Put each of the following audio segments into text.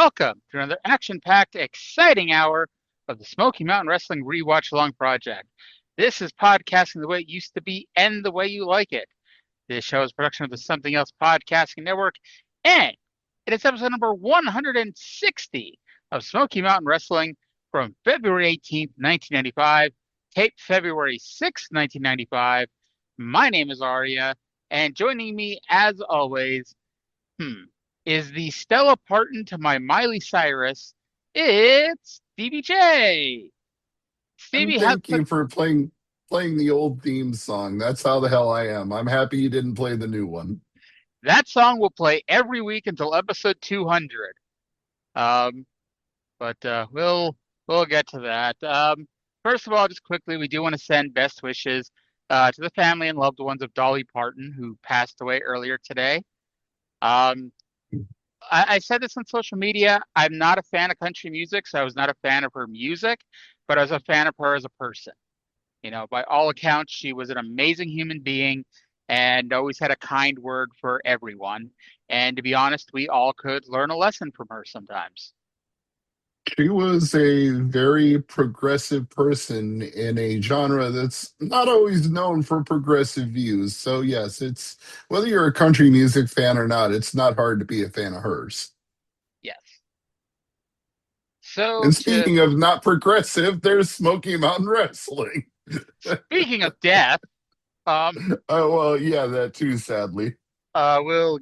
Welcome to another action-packed, exciting hour of the Smoky Mountain Wrestling Re-Watch-Along Project. This is podcasting the way it used to be and the way you like it. This show is a production of the Something Else Podcasting Network, and it is episode number 160 of Smoky Mountain Wrestling from February 18th, 1995, taped February 6th, 1995. My name is Arya, and joining me, as always, is the Stella Parton to my Miley Cyrus. It's Stevie J. Stevie, thank you for playing the old theme song. That's how the hell I am. I'm happy you didn't play the new one. That song will play every week until episode 200. But we'll get to that. First of all, just quickly, we do want to send best wishes to the family and loved ones of Dolly Parton, who passed away earlier today. I said this on social media. I'm not a fan of country music, so I was not a fan of her music, but I was a fan of her as a person. You know, by all accounts, she was an amazing human being and always had a kind word for everyone. And to be honest, we all could learn a lesson from her sometimes. She was a very progressive person in a genre that's not always known for progressive views. So yes, it's whether you're a country music fan or not, it's not hard to be a fan of hers. Yes. So and speaking of not progressive, there's Smoky Mountain Wrestling. Speaking of death, well, yeah, that too, sadly. We'll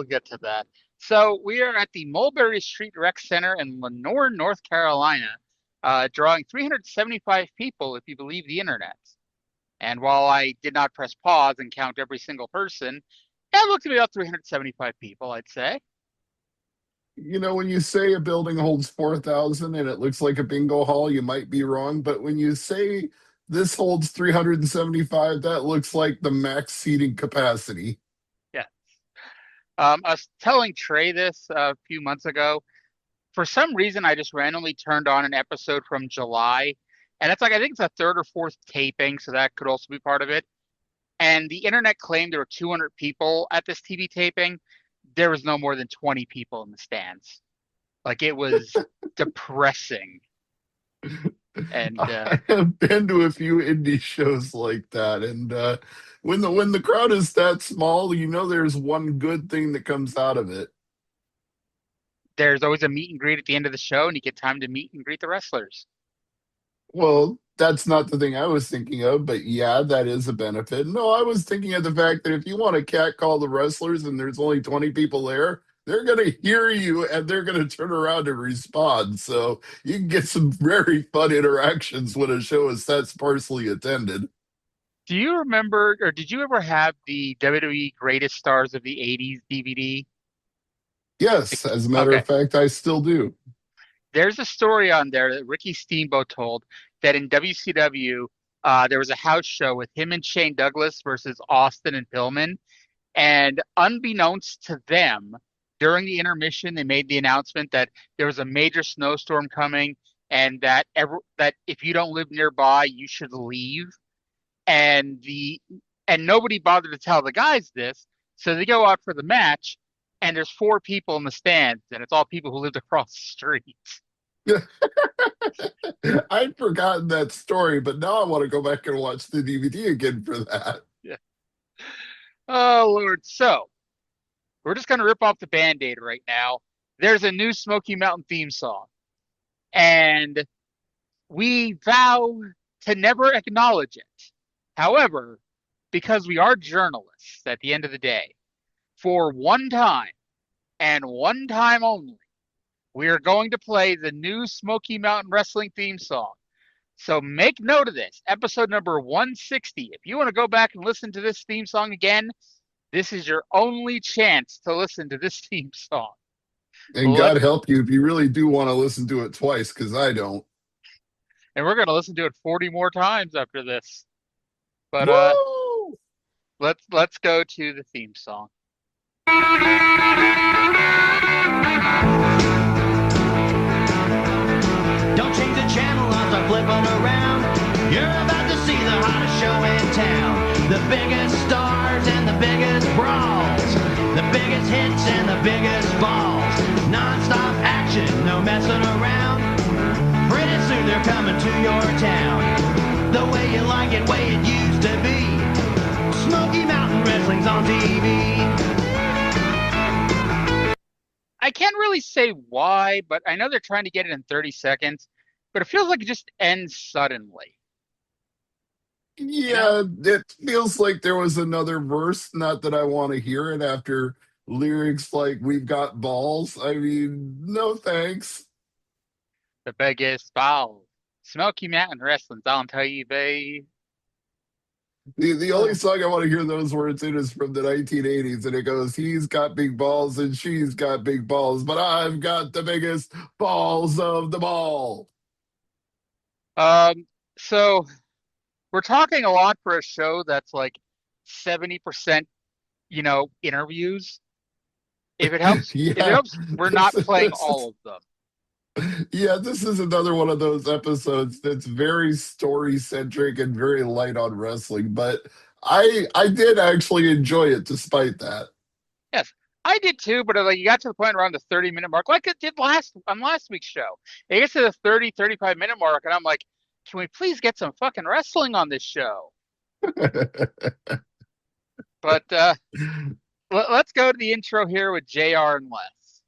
get to that. So we are at the Mulberry Street Rec Center in Lenore, North Carolina, drawing 375 people, if you believe the internet. And while I did not press pause and count every single person, it looked to be about 375 people, I'd say. You know, when you say a building holds 4,000 and it looks like a bingo hall, you might be wrong. But when you say this holds 375, that looks like the max seating capacity. I was telling Trey this a few months ago. For some reason, I just randomly turned on an episode from July. And it's like, I think it's a third or fourth taping, so that could also be part of it. And the internet claimed there were 200 people at this TV taping. There was no more than 20 people in the stands. Like, it was depressing. And I have been to a few indie shows like that, and when the crowd is that small, you know there's one good thing that comes out of it. There's always a meet and greet at the end of the show, and you get time to meet and greet the wrestlers. Well, that's not the thing I was thinking of, but yeah, that is a benefit. No, I was thinking of the fact that if you want to catcall the wrestlers and there's only 20 people there, they're going to hear you and they're going to turn around and respond. So you can get some very fun interactions when a show is that sparsely attended. Do you remember, or did you ever have the WWE Greatest Stars of the 80s DVD? Yes, as a matter of fact, I still do. There's a story on there that Ricky Steamboat told that in WCW, there was a house show with him and Shane Douglas versus Austin and Pillman. And unbeknownst to them, during the intermission, they made the announcement that there was a major snowstorm coming and that if you don't live nearby, you should leave. And nobody bothered to tell the guys this. So they go out for the match, and there's 4 people in the stands, and it's all people who lived across the street. I'd forgotten that story, but now I want to go back and watch the DVD again for that. Yeah. Oh, Lord. So we're just going to rip off the Band-Aid right now. There's a new Smoky Mountain theme song, and we vow to never acknowledge it. However, because we are journalists at the end of the day, for one time and one time only, we are going to play the new Smoky Mountain Wrestling theme song. So make note of this, episode number 160. If you want to go back and listen to this theme song again, this is your only chance to listen to this theme song. And God help you if you really do want to listen to it twice, because I don't. And we're going to listen to it 40 more times after this. But let's go to the theme song. Don't change the channel, I'll start flipping around. You're about to see the hottest show in town. The biggest stars and the biggest brawls. The biggest hits and the biggest balls. Non-stop action no messing around. Pretty soon they're coming to your town. The way you like it, way it used to be. Smoky Mountain Wrestling's on TV. I can't really say why, but I know they're trying to get it in 30 seconds, but it feels like it just ends suddenly. Yeah, it feels like there was another verse. Not that I want to hear it after lyrics like "We've got balls." I mean, no thanks. The biggest balls. Smoky Mountain Wrestling's on TV. The only song I want to hear those words in is from the 1980s, and it goes, "He's got big balls and she's got big balls, but I've got the biggest balls of them all." So we're talking a lot for a show that's like 70%, interviews. If it Yeah, helps, we're this, not playing this is all of them. yeah, this is another one of those episodes that's very story centric and very light on wrestling, but I did actually enjoy it despite that. Yes, I did too, but like you got to the point around the 30-minute mark, like it did last week's show. It gets to the 30, 35-minute mark, and I'm like, can we please get some fucking wrestling on this show? But let's go to the intro here with JR and Les.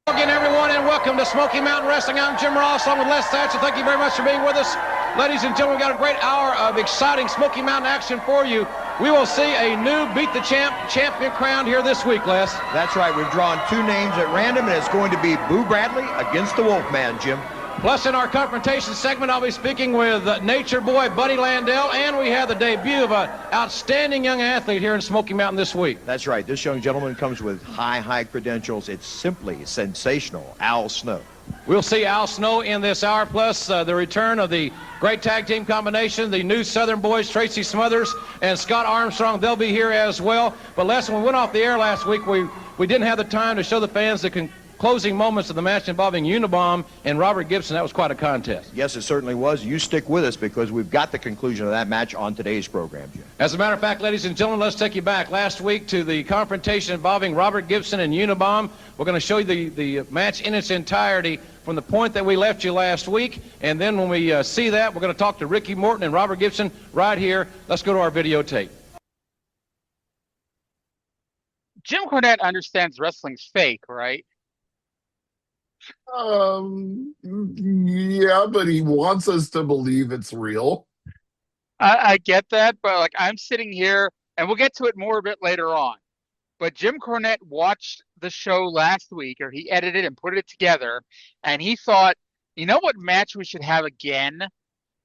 Again, everyone, and welcome to Smoky Mountain Wrestling. I'm Jim Ross, along with Les Thatcher. Thank you very much for being with us. Ladies and gentlemen, we've got a great hour of exciting Smoky Mountain action for you. We will see a new Beat the champion crowned here this week, Les. That's right. We've drawn two names at random, and it's going to be Boo Bradley against the Wolfman, Jim. Plus, in our confrontation segment, I'll be speaking with Nature Boy Buddy Landell, and we have the debut of an outstanding young athlete here in Smoky Mountain this week. That's right. This young gentleman comes with high credentials. It's Simply Sensational Al Snow. We'll see Al Snow in this hour, plus the return of the great tag team combination, the new Southern boys, Tracy Smothers and Scott Armstrong. They'll be here as well. But Les, when we went off the air last week, we didn't have the time to show the fans the closing moments of the match involving Unabomb and Robert Gibson. That was quite a contest. Yes, it certainly was. You stick with us because we've got the conclusion of that match on today's program, Jim. As a matter of fact, ladies and gentlemen, let's take you back last week to the confrontation involving Robert Gibson and Unabomb. We're going to show you the match in its entirety from the point that we left you last week. And then when we see that, we're going to talk to Ricky Morton and Robert Gibson right here. Let's go to our videotape. Jim Cornette understands wrestling's fake, right? Yeah, but he wants us to believe it's real. I get that, but like I'm sitting here, and we'll get to it more a bit later on. But Jim Cornette watched the show last week, or he edited and put it together, and he thought, you know what match we should have again?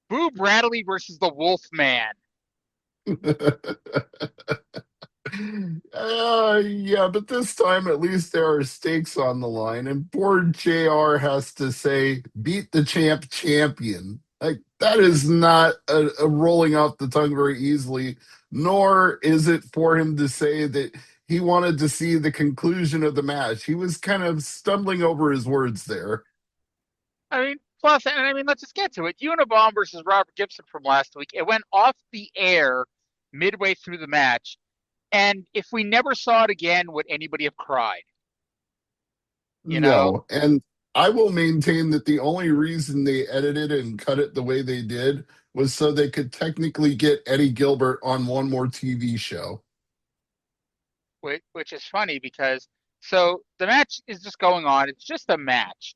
Boo Bradley versus the Wolfman. Yeah, but this time at least there are stakes on the line, and poor JR has to say, "Beat the champion." Like, that is not a rolling off the tongue very easily, nor is it for him to say that he wanted to see the conclusion of the match. He was kind of stumbling over his words there. I mean, plus, and I mean, let's just get to it. Unabomb versus Robert Gibson from last week. It went off the air midway through the match. And if we never saw it again, would anybody have cried? You know? No, and I will maintain that the only reason they edited and cut it the way they did was so they could technically get Eddie Gilbert on one more TV show. Which is funny because so the match is just going on. It's just a match.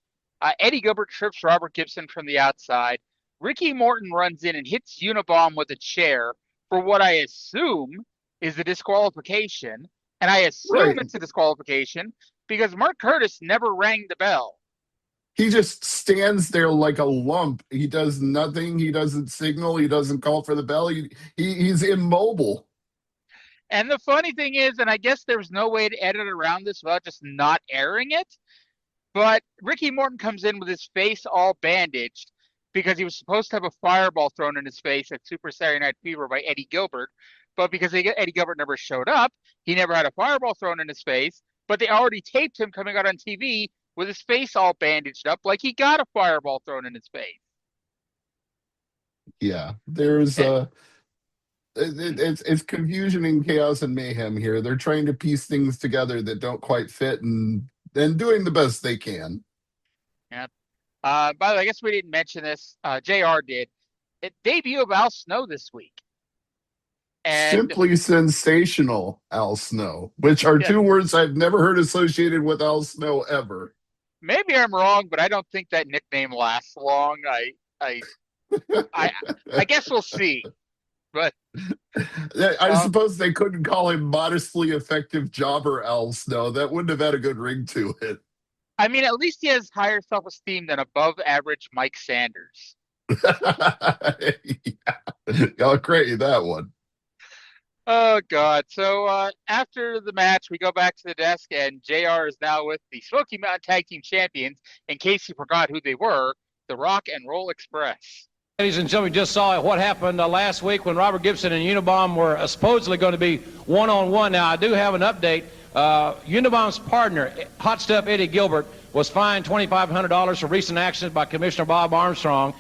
Eddie Gilbert trips Robert Gibson from the outside. Ricky Morton runs in and hits Unabomb with a chair for what I assume is a disqualification. And I assume it's a disqualification because Mark Curtis never rang the bell. He just stands there like a lump. He does nothing. He doesn't signal. He doesn't call for the bell. He's immobile. And the funny thing is, and I guess there's no way to edit around this without just not airing it, but Ricky Morton comes in with his face all bandaged because he was supposed to have a fireball thrown in his face at Super Saturday Night Fever by Eddie Gilbert. But because Eddie Gilbert never showed up, he never had a fireball thrown in his face. But they already taped him coming out on TV with his face all bandaged up like he got a fireball thrown in his face. Yeah, there's it's confusion and chaos and mayhem here. They're trying to piece things together that don't quite fit and doing the best they can. Yeah, By the way, I guess we didn't mention this. JR did. It debut of Al Snow this week. And Simply Sensational Al Snow, which are yeah, two words I've never heard associated with Al Snow ever. maybe I'm wrong, but I don't think that nickname lasts long. I, I, I guess we'll see. But I uh, suppose they couldn't call him modestly effective jobber Al Snow. That wouldn't have had a good ring to it. I mean, at least he has higher self-esteem than above-average Mike Sanders. Yeah. I'll create that one. Oh God! So after the match, we go back to the desk, and JR is now with the Smoky Mountain Tag Team Champions. In case you forgot who they were, the Rock and Roll Express. Ladies and gentlemen, we just saw what happened last week when Robert Gibson and Unabomb were supposedly going to be one-on-one. Now, I do have an update. Unabomb's partner, Hot Stuff Eddie Gilbert, was fined $2,500 for recent actions by Commissioner Bob Armstrong.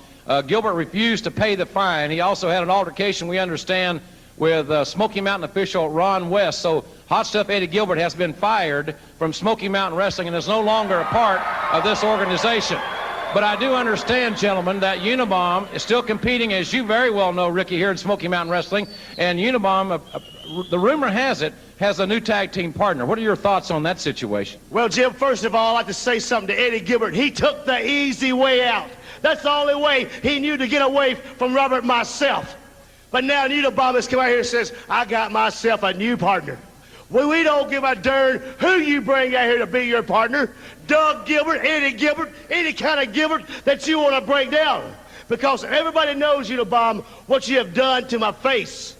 Gilbert refused to pay the fine. He also had an altercation, we understand, with Smoky Mountain official Ron West. So Hot Stuff Eddie Gilbert has been fired from Smoky Mountain Wrestling and is no longer a part of this organization. But I do understand, gentlemen, that Unabomb is still competing, as you very well know, Ricky, here in Smoky Mountain Wrestling. And Unabomb, the rumor has it, has a new tag team partner. What are your thoughts on that situation? Well, Jim, first of all, I'd like to say something to Eddie Gilbert. He took the easy way out. That's the only way he knew to get away from Robert and myself. But now Unabomb has come out here and says, I got myself a new partner. Well, we don't give a darn who you bring out here to be your partner. Doug Gilbert, Eddie Gilbert, any kind of Gilbert that you want to break down. Because everybody knows, Unabomb, what you have done to my face.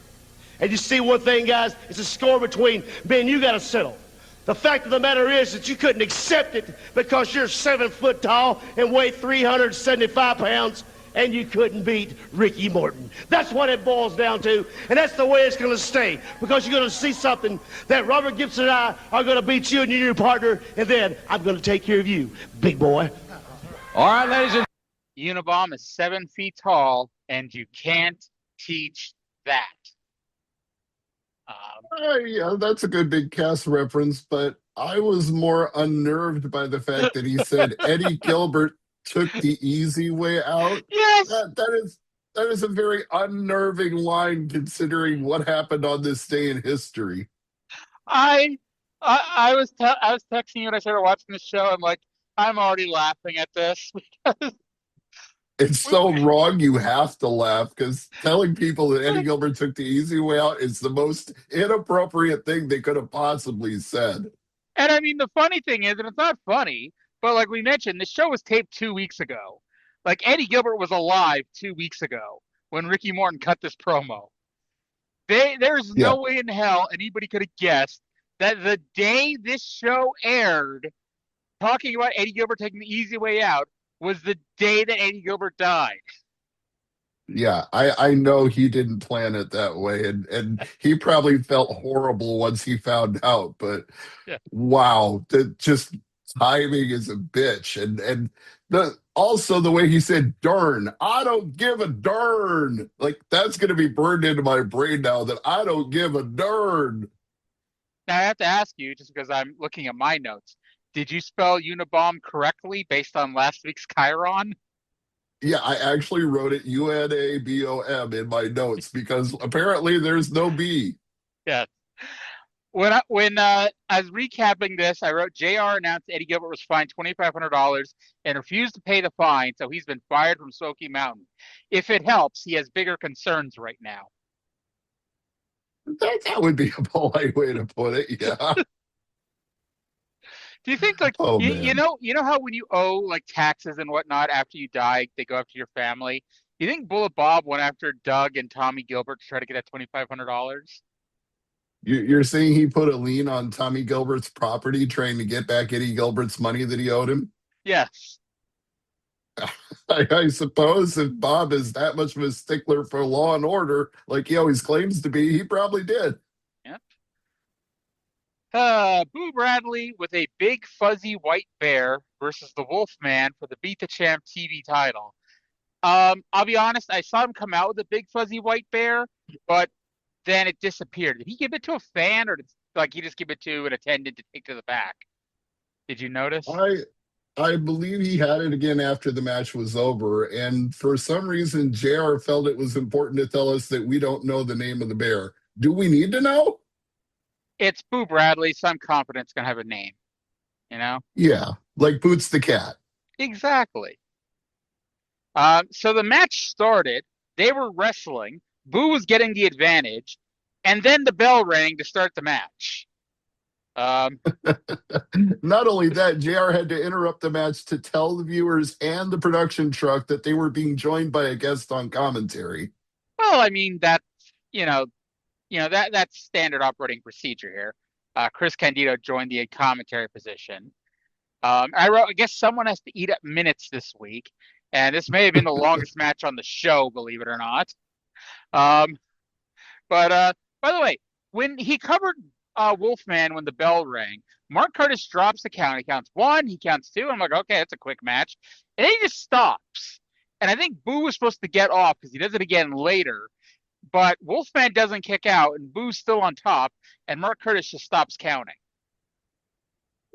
And you see one thing, guys, it's a score between me and you got to settle. The fact of the matter is that you couldn't accept it because you're 7 foot tall and weigh 375 pounds. And you couldn't beat Ricky Morton. That's what it boils down to, and that's the way it's going to stay, because you're going to see something that Robert Gibson and I are going to beat you and your new partner, and then I'm going to take care of you, big boy. All right, ladies and Unabomb is 7 feet tall, and you can't teach that. Yeah, that's a good big cast reference, but I was more unnerved by the fact that he said Eddie Gilbert took the easy way out. Yes, That is a very unnerving line considering what happened on this day in history. I was texting you when I started watching the show. I'm like, I'm already laughing at this because It's so wrong you have to laugh, because telling people that Eddie Gilbert took the easy way out is the most inappropriate thing they could have possibly said. And I mean, the funny thing is, and it's not funny, but like we mentioned, the show was taped 2 weeks ago. Like Eddie Gilbert was alive 2 weeks ago when Ricky Morton cut this promo. There's Yeah. no way in hell anybody could have guessed that the day this show aired, talking about Eddie Gilbert taking the easy way out, was the day that Eddie Gilbert died. Yeah, I know he didn't plan it that way, and he probably felt horrible once he found out, but Yeah. wow, just timing is a bitch. And also the way he said darn, I don't give a darn. Like that's gonna be burned into my brain now, that I don't give a darn. Now I have to ask you, just because I'm looking at my notes, did you spell Unabomb correctly based on last week's Chiron? Yeah, I actually wrote it UNABOM in my notes because apparently there's no B. Yes. When I was recapping this, I wrote JR announced Eddie Gilbert was fined $2,500 and refused to pay the fine, so he's been fired from Smoky Mountain. If it helps, he has bigger concerns right now. That would be a polite way to put it, yeah. Do you think like Oh you man. know how when you owe like taxes and whatnot after you die, they go after your family? You think Bullet Bob went after Doug and Tommy Gilbert to try to get that $2,500? You're saying he put a lien on Tommy Gilbert's property trying to get back Eddie Gilbert's money that he owed him? Yes. I suppose if Bob is that much of a stickler for law and order, like he always claims to be, he probably did. Boo Bradley with a big fuzzy white bear versus the Wolfman for the Beat the Champ TV title. I'll be honest, I saw him come out with a big fuzzy white bear, but then it disappeared. Did he give it to a fan, or did like he just give it to an attendant to take to the back? Did you notice? I believe he had it again after the match was over. And for some reason, JR felt it was important to tell us that we don't know the name of the bear. Do we need to know? It's Boo Bradley, so I'm confident it's going to have a name, you know? Yeah, like Boots the cat. Exactly. So the match started. They were wrestling. Boo was getting the advantage. And then the bell rang to start the match. Not only that, JR had to interrupt the match to tell the viewers and the production truck that they were being joined by a guest on commentary. Well, I mean, you know, that's standard operating procedure here. Chris Candido joined the commentary position. I guess someone has to eat up minutes this week, and this may have been the longest match on the show, believe it or not. Um, but by the way, when he covered Wolfman when the bell rang, Mark Curtis drops the count. He counts one, he counts two. I'm like, okay, that's a quick match, and then he just stops. And I think Boo was supposed to get off because he does it again later. But Wolfman doesn't kick out, and Boo's still on top, and Mark Curtis just stops counting.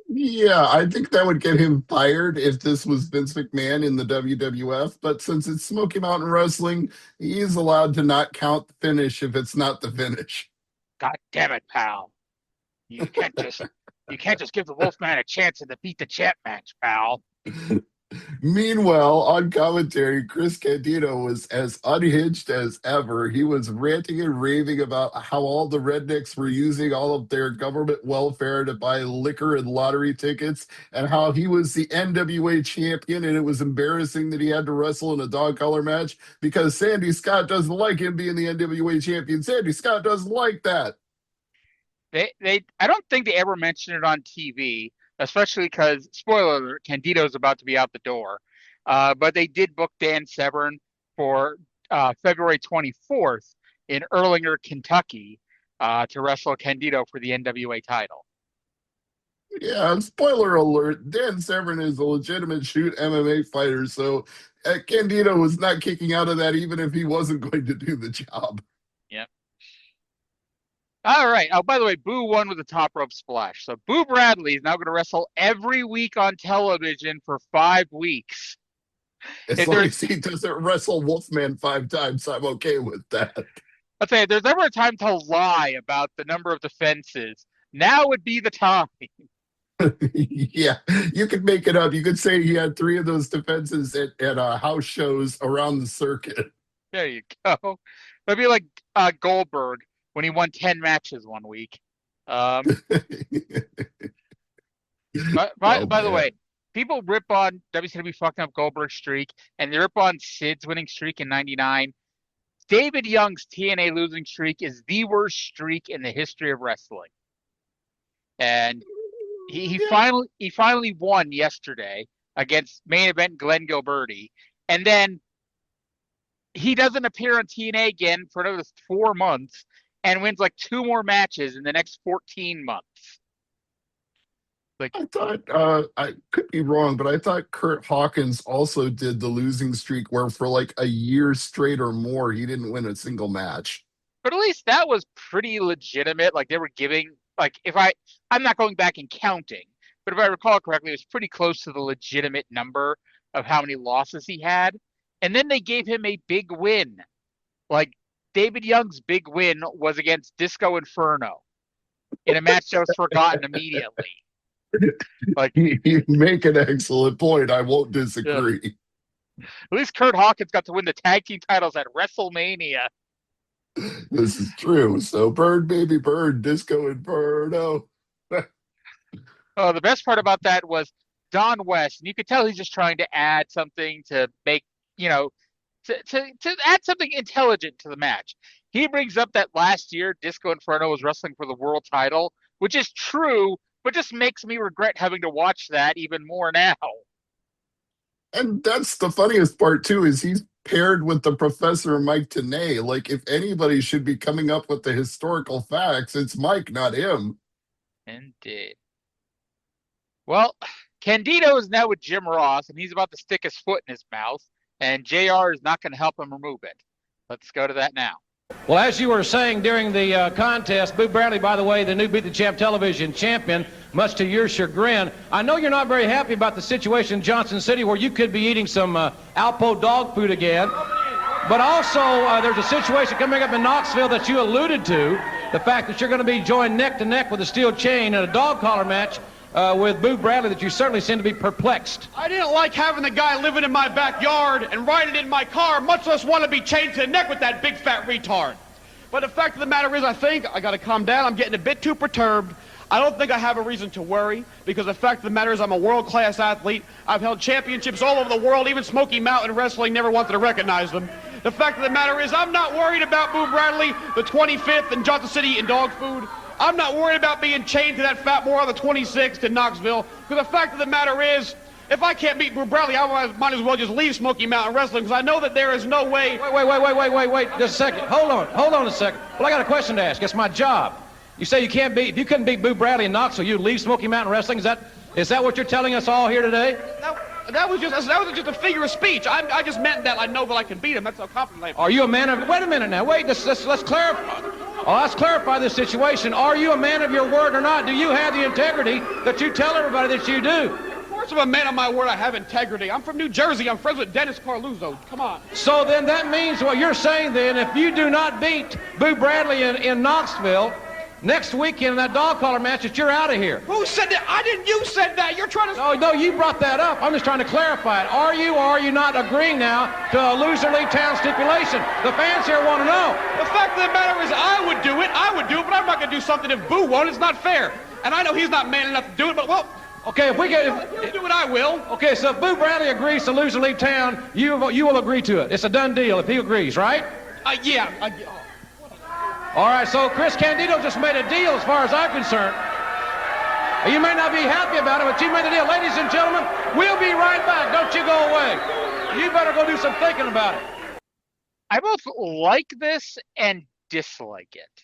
Yeah, I think that would get him fired if this was Vince McMahon in the WWF. But since it's Smoky Mountain Wrestling, he's allowed to not count the finish if it's not the finish. God damn it, pal! You can't just you can't just give the Wolfman a chance in the beat the champ match, pal. Meanwhile, on commentary, Chris Candido was as unhinged as ever. He was ranting and raving about how all the rednecks were using all of their government welfare to buy liquor and lottery tickets, and how he was the NWA champion, and it was embarrassing that he had to wrestle in a dog collar match because Sandy Scott doesn't like him being the NWA champion. Sandy Scott doesn't like that. I don't think they ever mentioned it on TV, especially because spoiler alert, Candido's about to be out the door. But they did book Dan Severn for February 24th in Erlanger, Kentucky, to wrestle Candido for the NWA title. Yeah, spoiler alert, Dan Severn is a legitimate shoot MMA fighter, so Candido was not kicking out of that even if he wasn't going to do the job. Yep. All right. Oh, by the way, Boo won with a top rope splash. So Boo Bradley is now going to wrestle every week on television for 5 weeks. As If long there's, as he doesn't wrestle Wolfman 5 times, I'm okay with that. Let's say, if there's ever a time to lie about the number of defenses, now would be the time. Yeah, you could make it up. You could say he had 3 of those defenses at house shows around the circuit. There you go. It'd be like Goldberg when he won 10 matches one week. By the way, people rip on WCW fucking up Goldberg's streak, and they rip on Sid's winning streak in '99. David Young's TNA losing streak is the worst streak in the history of wrestling. And he finally won yesterday against main event Glenn Gilberti. And then he doesn't appear on TNA again for another 4 months and wins like 2 more matches in the next 14 months. Like, I thought, I could be wrong, but I thought Kurt Hawkins also did the losing streak where for like a year straight or more, he didn't win a single match. But at least that was pretty legitimate. Like they were giving, like I'm not going back and counting, but if I recall correctly, it was pretty close to the legitimate number of how many losses he had. And then they gave him a big win. Like David Young's big win was against Disco Inferno in a match that was forgotten immediately. Like you make an excellent point. I won't disagree. Yeah. At least Kurt Hawkins got to win the tag team titles at WrestleMania. This is true. So bird, baby bird, Disco Inferno. Oh, the best part about that was Don West, and you could tell he's just trying to add something to make, to add something intelligent to the match. He brings up that last year Disco Inferno was wrestling for the world title, which is true, but just makes me regret having to watch that even more now. And that's the funniest part too, is he's paired with the Professor Mike Tenay. Like if anybody should be coming up with the historical facts, it's Mike, not him. Indeed. Well, Candido is now with Jim Ross, and he's about to stick his foot in his mouth, and JR is not going to help him remove it. Let's go to that now. Well, as you were saying during the contest, Boo Bradley, by the way, the new Beat the Champ television champion, much to your chagrin. I know you're not very happy about the situation in Johnson City where you could be eating some Alpo dog food again. But also, there's a situation coming up in Knoxville that you alluded to, the fact that you're going to be joined neck to neck with a steel chain in a dog collar match with Boo Bradley, that you certainly seem to be perplexed. I didn't like having the guy living in my backyard and riding in my car, much less want to be chained to the neck with that big fat retard. But the fact of the matter is, I think I got to calm down. I'm getting a bit too perturbed. I don't think I have a reason to worry, because the fact of the matter is I'm a world-class athlete. I've held championships all over the world. Even Smoky Mountain Wrestling never wanted to recognize them. The fact of the matter is I'm not worried about Boo Bradley, the 25th in Johnson City eating dog food. I'm not worried about being chained to that fat moron on the 26th in Knoxville, because the fact of the matter is, if I can't beat Boo Bradley, I might as well just leave Smoky Mountain Wrestling, because I know that there is no way. Wait, just a second. Hold on a second. Well, I got a question to ask. It's my job. You say you can't beat, if you couldn't beat Boo Bradley in Knoxville, you'd leave Smoky Mountain Wrestling? Is that what you're telling us all here today? That was just a figure of speech. I just meant that I know that I can beat him. That's how confident I am. Are you a man of, wait a minute now, wait, let's clarify. Oh, let's clarify this situation. Are you a man of your word or not? Do you have the integrity that you tell everybody that you do? Of course I'm a man of my word. I have integrity. I'm from New Jersey. I'm friends with Dennis Carluzzo. Come on. So then that means what you're saying then, if you do not beat Boo Bradley in Knoxville next weekend in that dog collar match, that you're out of here. Who said that? I didn't. You said that. You're trying to... No, you brought that up. I'm just trying to clarify it. Are you or are you not agreeing now to a loser leave town stipulation? The fans here want to know. The fact of the matter is I would do it, but I'm not going to do something if Boo won't. It's not fair. And I know he's not man enough to do it, but, well... Okay, if we get... If you do it, I will. Okay, so if Boo Bradley agrees to loser leave town, you will agree to it. It's a done deal if he agrees, right? Yeah. All right, so Chris Candido just made a deal as far as I'm concerned. You may not be happy about it, but you made a deal. Ladies and gentlemen, we'll be right back. Don't you go away. You better go do some thinking about it. I both like this and dislike it,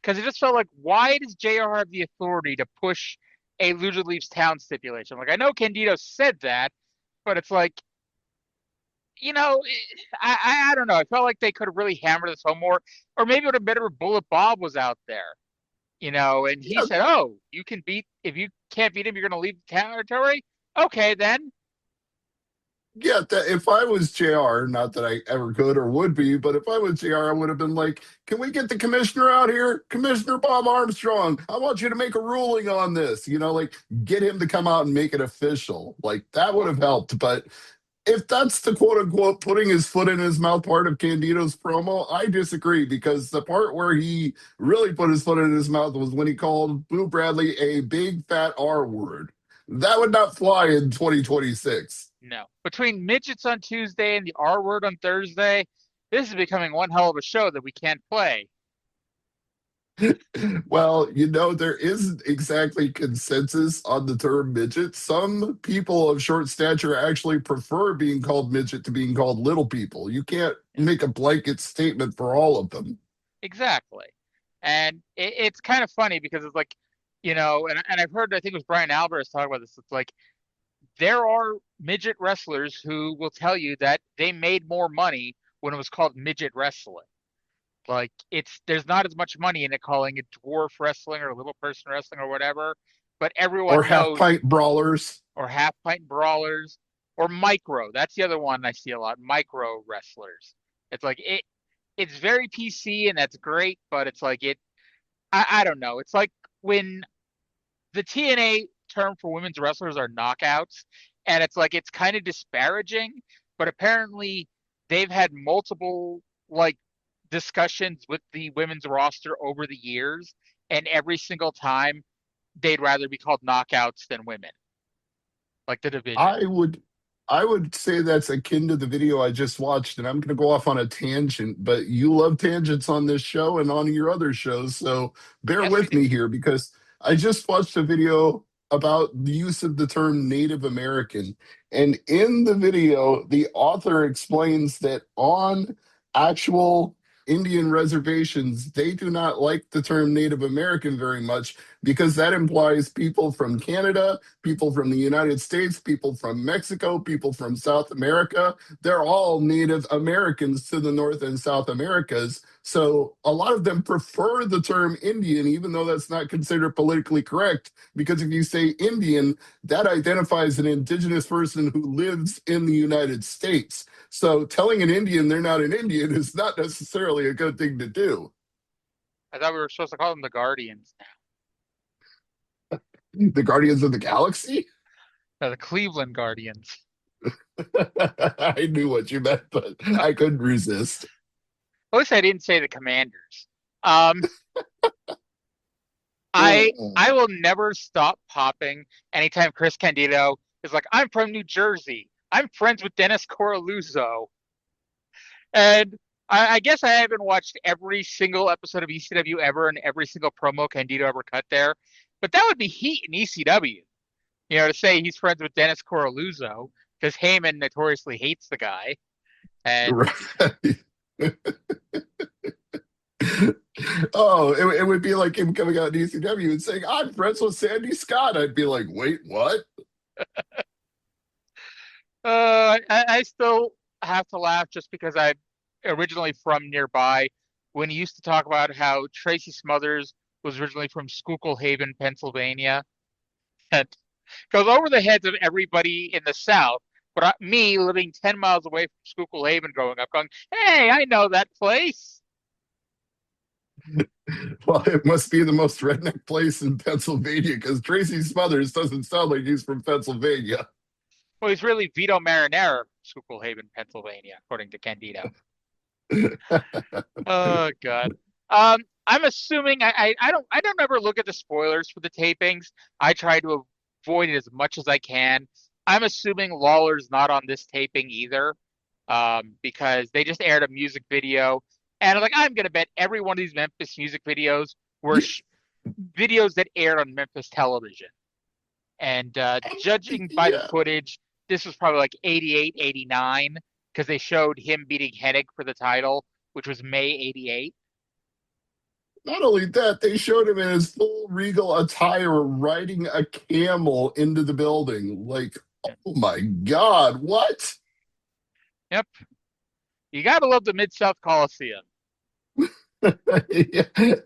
because it just felt like, why does JR have the authority to push a loser leaves town stipulation? Like, I know Candido said that, but it's like, you know, I don't know. I felt like they could have really hammered this home more, or maybe it would have been better if Bullet Bob was out there, you know, and he said, "Oh, if you can't beat him, you're going to leave the territory." Okay, then. Yeah, if I was JR, not that I ever could or would be, but if I was JR, I would have been like, can we get the commissioner out here? Commissioner Bob Armstrong, I want you to make a ruling on this. You know, like, get him to come out and make it official. Like, that would have helped. But if that's the quote unquote putting his foot in his mouth part of Candido's promo, I disagree, because the part where he really put his foot in his mouth was when he called Boo Bradley a big fat R word. That would not fly in 2026. No. Between midgets on Tuesday and the R word on Thursday, this is becoming one hell of a show that we can't play. Well, you know, there isn't exactly consensus on the term midget. Some people of short stature actually prefer being called midget to being called little people. You can't make a blanket statement for all of them. Exactly. And it's kind of funny because it's like, you know, and I've heard, I think it was Brian Alvarez talk about this. It's like, there are midget wrestlers who will tell you that they made more money when it was called midget wrestling. Like, there's not as much money in it calling it dwarf wrestling or little person wrestling or whatever, but everyone knows. Or half pint brawlers. Or half pint brawlers. Or micro. That's the other one I see a lot. Micro wrestlers. It's like, it's very PC and that's great, but it's like I don't know. It's like when the TNA term for women's wrestlers are knockouts, and it's like, it's kind of disparaging, but apparently they've had multiple like discussions with the women's roster over the years, and every single time they'd rather be called knockouts than women, like the division. I would say that's akin to the video I just watched, and I'm going to go off on a tangent, but you love tangents on this show and on your other shows, so bear with me here, because I just watched a video about the use of the term Native American. And in the video, the author explains that on actual Indian reservations, they do not like the term Native American very much, because that implies people from Canada, people from the United States, people from Mexico, people from South America. They're all Native Americans to the North and South Americas, So a lot of them prefer the term Indian, even though that's not considered politically correct, because if you say Indian, that identifies an indigenous person who lives in the United States. So telling an Indian they're not an Indian is not necessarily a good thing to do. I thought we were supposed to call them the Guardians The Guardians of the Galaxy? now. The Cleveland Guardians. I knew what you meant, but I couldn't resist. At least I didn't say the Commanders. Um, I will never stop popping anytime Chris Candido is like, I'm from New Jersey. I'm friends with Dennis Coralluzzo. And I guess I haven't watched every single episode of ECW ever and every single promo Candido ever cut there. But that would be heat in ECW. You know, to say he's friends with Dennis Coralluzzo, because Heyman notoriously hates the guy. And Right. Oh, it would be like him coming out in ECW and saying, I'm friends with Sandy Scott. I'd be like, wait, what? I still have to laugh just because I'm originally from nearby. When he used to talk about how Tracy Smothers was originally from Schuylkill Haven, Pennsylvania, and goes over the heads of everybody in the South. But me, living 10 miles away from Schuylkill Haven growing up, going, hey, I know that place. Well, it must be the most redneck place in Pennsylvania because Tracy Smothers doesn't sound like he's from Pennsylvania. Well, he's really Vito Marinara, Schuylkill Haven, Pennsylvania, according to Candido. Oh God. I'm assuming I don't ever look at the spoilers for the tapings. I try to avoid it as much as I can. I'm assuming Lawler's not on this taping either, because they just aired a music video, and I'm gonna bet every one of these Memphis music videos were videos that aired on Memphis television. And judging by the footage, this was probably like 88, 89, because they showed him beating Hennig for the title, which was May 88. Not only that, they showed him in his full regal attire riding a camel into the building. Like, oh my God, what? Yep. You gotta love the Mid-South Coliseum.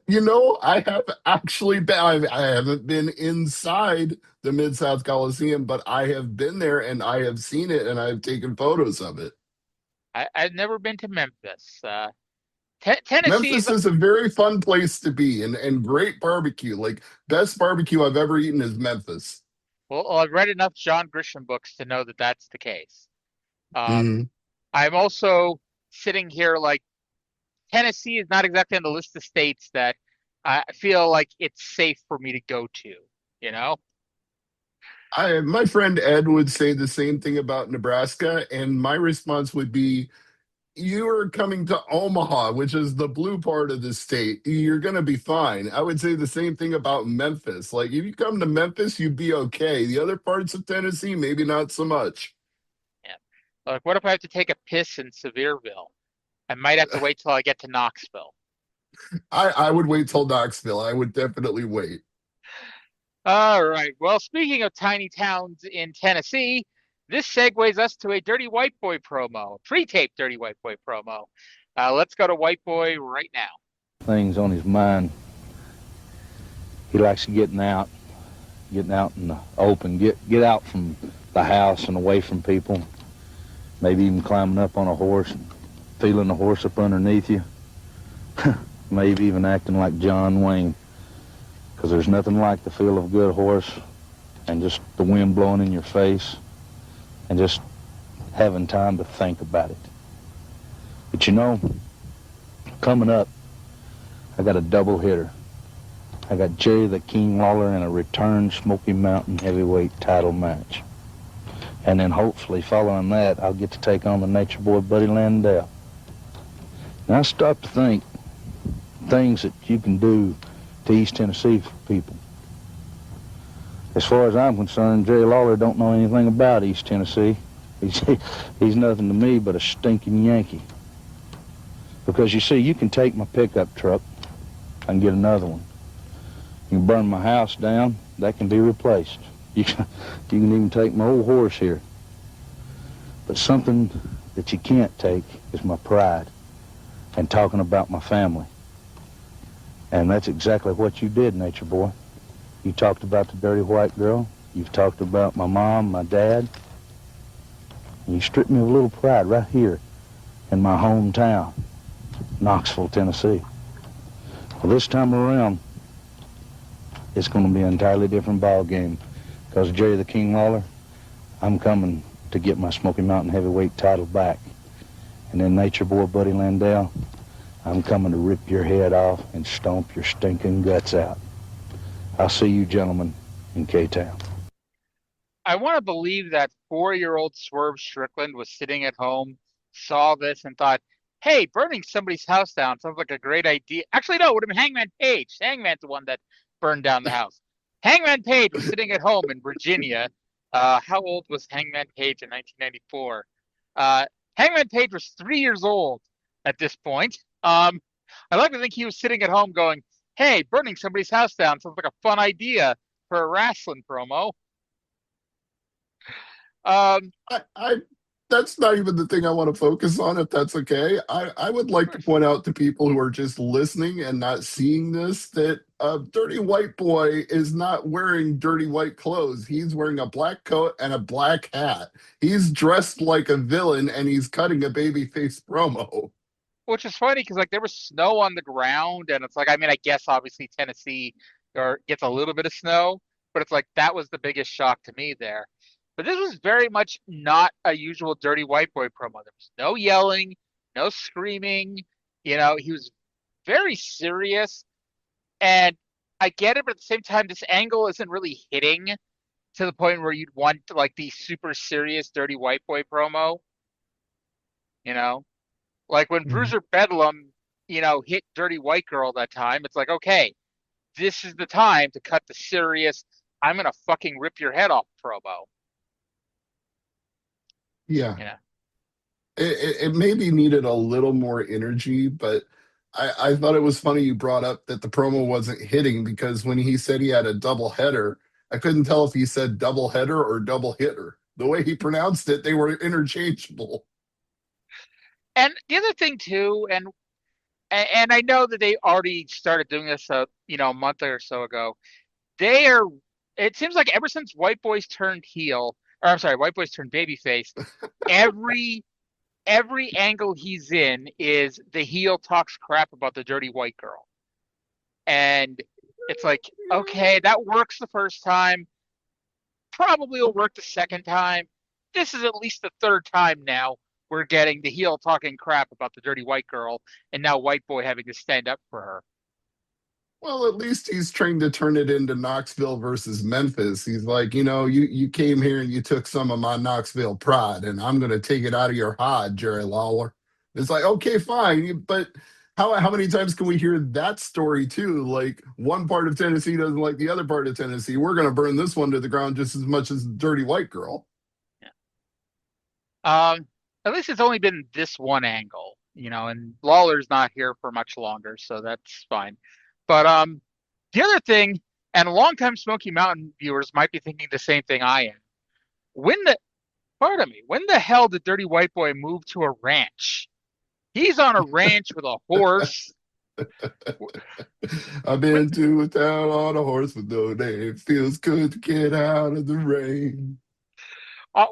You know, I have actually been, I haven't been inside the Mid-South Coliseum, but I have been there and I have seen it and I've taken photos of it. I've never been to Memphis. Tennessee Memphis is a very fun place to be and great barbecue. Like, best barbecue I've ever eaten is Memphis. Well, I've read enough John Grisham books to know that that's the case. Mhm. I'm also sitting here like Tennessee is not exactly on the list of states that I feel like it's safe for me to go to, you know? My friend Ed would say the same thing about Nebraska, and my response would be, you are coming to Omaha, which is the blue part of the state. You're going to be fine. I would say the same thing about Memphis. Like, if you come to Memphis, you'd be okay. The other parts of Tennessee, maybe not so much. Yeah. Like, what if I have to take a piss in Sevierville? I might have to wait till I get to Knoxville. I would wait till Knoxville. I would definitely wait. All right. Well, speaking of tiny towns in Tennessee, this segues us to a Dirty White Boy promo, pre-taped Dirty White Boy promo. Let's go to White Boy right now. Things on his mind. He likes getting out in the open, get out from the house and away from people. Maybe even climbing up on a horse and feeling the horse up underneath you. Maybe even acting like John Wayne. Because there's nothing like the feel of a good horse and just the wind blowing in your face and just having time to think about it. But you know, coming up, I got a double hitter. I got Jerry the King Lawler in a return Smoky Mountain heavyweight title match. And then hopefully following that, I'll get to take on the Nature Boy Buddy Landell. Now I stop to think things that you can do to East Tennessee for people. As far as I'm concerned, Jerry Lawler don't know anything about East Tennessee. He's nothing to me but a stinking Yankee. Because you see, you can take my pickup truck and get another one. You can burn my house down, that can be replaced. You can even take my old horse here. But something that you can't take is my pride. and talking about my family. And that's exactly what you did, Nature Boy. You talked about the dirty white girl. You've talked about my mom, my dad. And you stripped me of a little pride right here in my hometown, Knoxville, Tennessee. Well, this time around, it's going to be an entirely different ball game. Because Jerry the King Lawler, I'm coming to get my Smoky Mountain heavyweight title back. And then Nature Boy Buddy Landell, I'm coming to rip your head off and stomp your stinking guts out. I'll see you gentlemen in K-Town. I want to believe that 4-year-old Swerve Strickland was sitting at home, saw this, and thought, hey, burning somebody's house down sounds like a great idea. Actually, no, it would have been Hangman Page. Hangman's the one that burned down the house. Hangman Page was sitting at home in Virginia. How old was Hangman Page in 1994? Hangman Page was 3 years old at this point. I like to think he was sitting at home going, hey, burning somebody's house down sounds like a fun idea for a wrestling promo. I that's not even the thing I want to focus on, if that's okay. I would like to point out to people who are just listening and not seeing this that Dirty White Boy is not wearing dirty white clothes. He's wearing a black coat and a black hat. He's dressed like a villain and he's cutting a babyface promo. Which is funny because like there was snow on the ground, and it's like, I mean, I guess obviously Tennessee gets a little bit of snow, but it's like that was the biggest shock to me there. But this was very much not a usual Dirty White Boy promo. There was no yelling, no screaming. You know, he was very serious, and I get it, but at the same time, this angle isn't really hitting to the point where you'd want like the super serious Dirty White Boy promo. You know? Like when Bruiser Bedlam, you know, hit Dirty White Girl that time, it's like, okay, this is the time to cut the serious, I'm going to fucking rip your head off promo. Yeah. Yeah. It maybe needed a little more energy, but I thought it was funny you brought up that the promo wasn't hitting, because when he said he had a double header, I couldn't tell if he said double header or double hitter. The way he pronounced it, they were interchangeable. And the other thing too, and I know that they already started doing this, you know, a month or so ago. They are. It seems like ever since White Boys turned heel, or I'm sorry, White Boys turned babyface, every angle he's in is the heel talks crap about the Dirty White Girl, and it's like, okay, that works the first time, probably will work the second time. This is at least the third time now we're getting the heel talking crap about the Dirty White Girl, and now White Boy having to stand up for her. Well, at least he's trying to turn it into Knoxville versus Memphis. He's like, you know, you came here and you took some of my Knoxville pride, and I'm going to take it out of your hide, Jerry Lawler. It's like, okay, fine, but how many times can we hear that story too? Like one part of Tennessee doesn't like the other part of Tennessee. We're going to burn this one to the ground just as much as the Dirty White Girl. Yeah. At least it's only been this one angle, you know, and Lawler's not here for much longer, so that's fine. But the other thing, and longtime Smoky Mountain viewers might be thinking the same thing I am. When the hell did Dirty White Boy move to a ranch? He's on a ranch with a horse. I've been to a town on a horse with no name. Feels good to get out of the rain.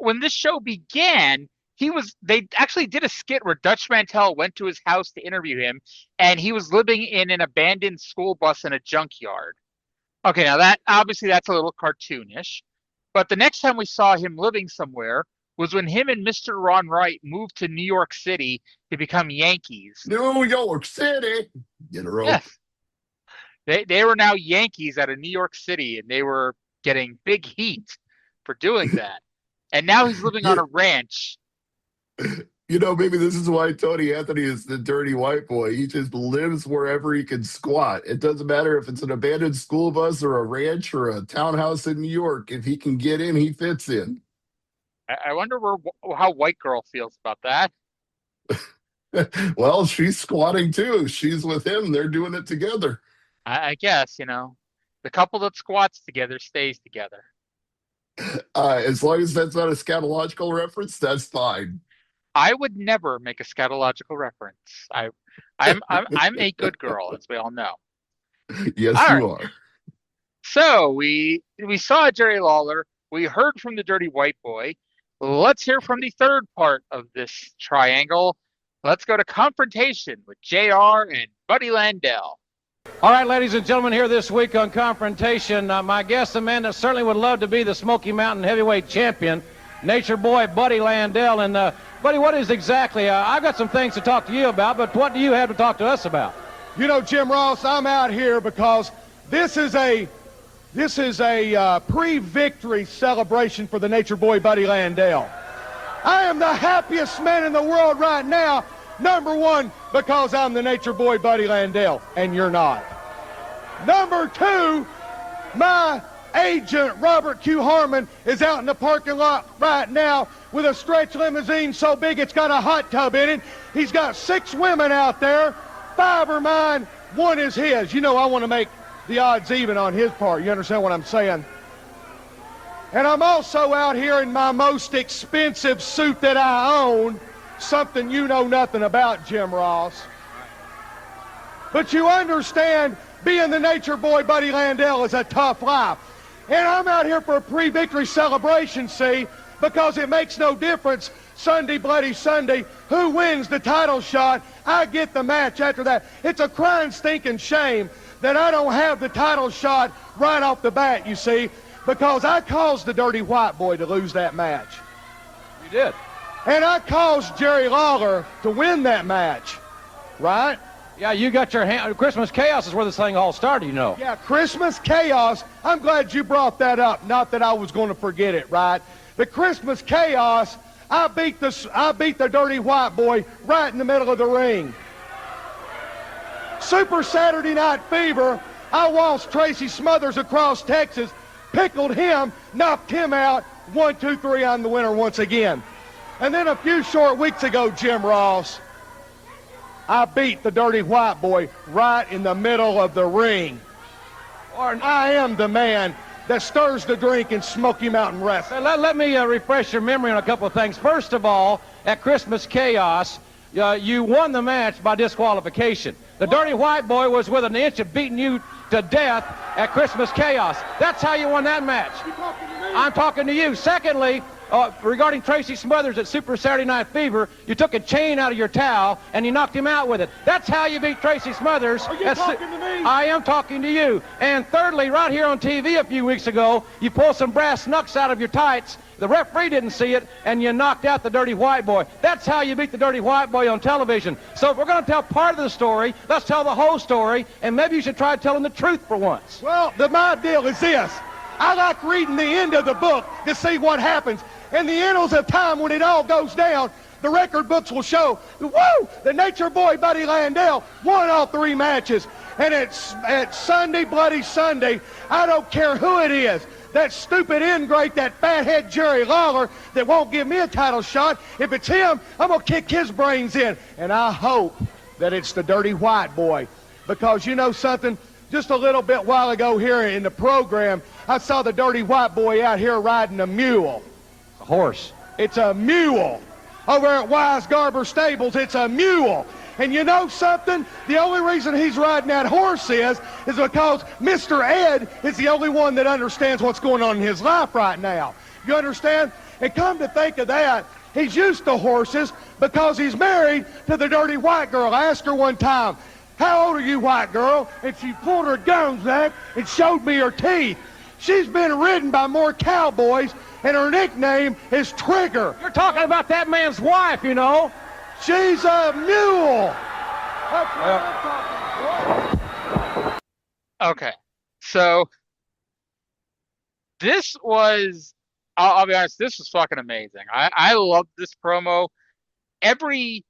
When this show began, they actually did a skit where Dutch Mantel went to his house to interview him, and he was living in an abandoned school bus in a junkyard. Okay, now that's a little cartoonish, but the next time we saw him living somewhere was when him and Mr. Ron Wright moved to New York City to become Yankees. New York City. Get a rope. Yes. They were now Yankees out of New York City, and they were getting big heat for doing that. And now he's living on a ranch. You know, maybe this is why Tony Anthony is the Dirty White Boy. He just lives wherever he can squat. It doesn't matter if it's an abandoned school bus or a ranch or a townhouse in New York. If he can get in, he fits in. I wonder how White Girl feels about that. Well, she's squatting too. She's with him. They're doing it together. I guess, you know, the couple that squats together stays together. As long as that's not a scatological reference, that's fine. I would never make a scatological reference. I'm a good girl, as we all know. Yes, All right. you are. So we saw Jerry Lawler. We heard from the Dirty White Boy. Let's hear from the third part of this triangle. Let's go to confrontation with JR and Buddy Landell. All right, ladies and gentlemen, here this week on Confrontation, my guest, the man that certainly would love to be the Smoky Mountain heavyweight champion, Nature Boy Buddy Landell. And Buddy, what is exactly, I've got some things to talk to you about, but what do you have to talk to us about? You know, Jim Ross, I'm out here because this is a pre-victory celebration for the Nature Boy Buddy Landell. I am the happiest man in the world right now, number one, because I'm the Nature Boy Buddy Landell, and you're not. Number two, my agent, Robert Q. Harmon, is out in the parking lot right now with a stretch limousine so big it's got a hot tub in it. He's got 6 women out there. 5 are mine, 1 is his. You know, I want to make the odds even on his part. You understand what I'm saying? And I'm also out here in my most expensive suit that I own, something you know nothing about, Jim Ross. But you understand, being the Nature Boy Buddy Landell is a tough life. And I'm out here for a pre-victory celebration, see, because it makes no difference Sunday, Bloody Sunday, who wins the title shot, I get the match after that. It's a crying, stinking shame that I don't have the title shot right off the bat, you see, because I caused the Dirty White Boy to lose that match. You did. And I caused Jerry Lawler to win that match, right? Yeah, you got your hand. Christmas Chaos is where this thing all started, you know. Yeah, Christmas Chaos. I'm glad you brought that up. Not that I was going to forget it, right? But Christmas Chaos, I beat the Dirty White Boy right in the middle of the ring. Super Saturday Night Fever, I waltzed Tracy Smothers across Texas, pickled him, knocked him out. 1, 2, 3, I'm the winner once again. And then a few short weeks ago, Jim Ross, I beat the Dirty White Boy right in the middle of the ring. I am the man that stirs the drink in Smoky Mountain Wrestling. Let me refresh your memory on a couple of things. First of all, at Christmas Chaos, you won the match by disqualification. The Dirty White Boy was within an inch of beating you to death at Christmas Chaos. That's how you won that match. You talking to me? I'm talking to you. Secondly, regarding Tracy Smothers at Super Saturday Night Fever, you took a chain out of your towel and you knocked him out with it. That's how you beat Tracy Smothers. Are you talking to me? I am talking to you. And thirdly, right here on TV a few weeks ago, you pulled some brass knucks out of your tights. The referee didn't see it, and you knocked out the Dirty White Boy. That's how you beat the Dirty White Boy on television. So if we're going to tell part of the story, let's tell the whole story, and maybe you should try telling the truth for once. Well, my deal is this. I like reading the end of the book to see what happens. In the annals of time, when it all goes down, the record books will show, woo, the Nature Boy Buddy Landell won all 3 matches. And at Sunday, Bloody Sunday, I don't care who it is, that stupid ingrate, that fathead Jerry Lawler that won't give me a title shot. If it's him, I'm going to kick his brains in. And I hope that it's the Dirty White Boy. Because you know something? Just a little bit while ago here in the program, I saw the Dirty White Boy out here riding a mule. A horse. It's a mule. Over at Wise Garber Stables, it's a mule. And you know something? The only reason he's riding that horse is because Mr. Ed is the only one that understands what's going on in his life right now. You understand? And come to think of that, he's used to horses because he's married to the Dirty White Girl. I asked her one time, how old are you, white girl? And she pulled her gums back and showed me her teeth. She's been ridden by more cowboys, and her nickname is Trigger. You're talking about that man's wife, you know. She's a mule. That's what I'm talking about. Okay, so this was, I'll be honest, this was fucking amazing. I loved this promo. Every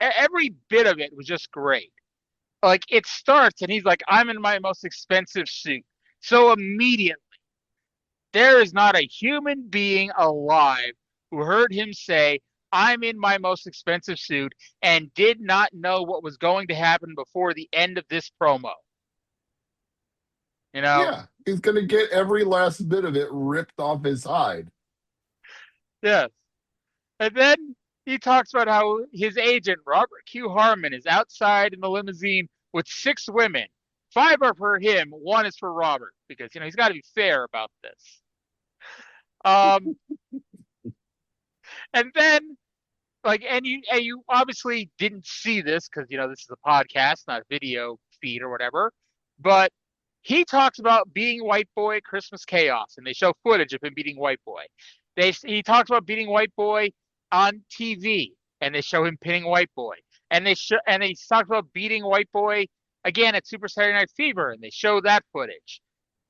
bit of it was just great. Like, it starts and he's like, I'm in my most expensive suit. So immediately, there is not a human being alive who heard him say, I'm in my most expensive suit, and did not know what was going to happen before the end of this promo. You know? Yeah, he's going to get every last bit of it ripped off his hide. Yes. And then he talks about how his agent, Robert Q. Harmon, is outside in the limousine with 6 women. 5 are for him, 1 is for Robert, because, he's got to be fair about this. And then, and you obviously didn't see this because, this is a podcast, not a video feed or whatever, but he talks about beating White Boy at Christmas Chaos, and they show footage of him beating White Boy. He talks about beating White Boy on TV, and they show him pinning White Boy. And he talks about beating White Boy again at Super Saturday Night Fever, and they show that footage.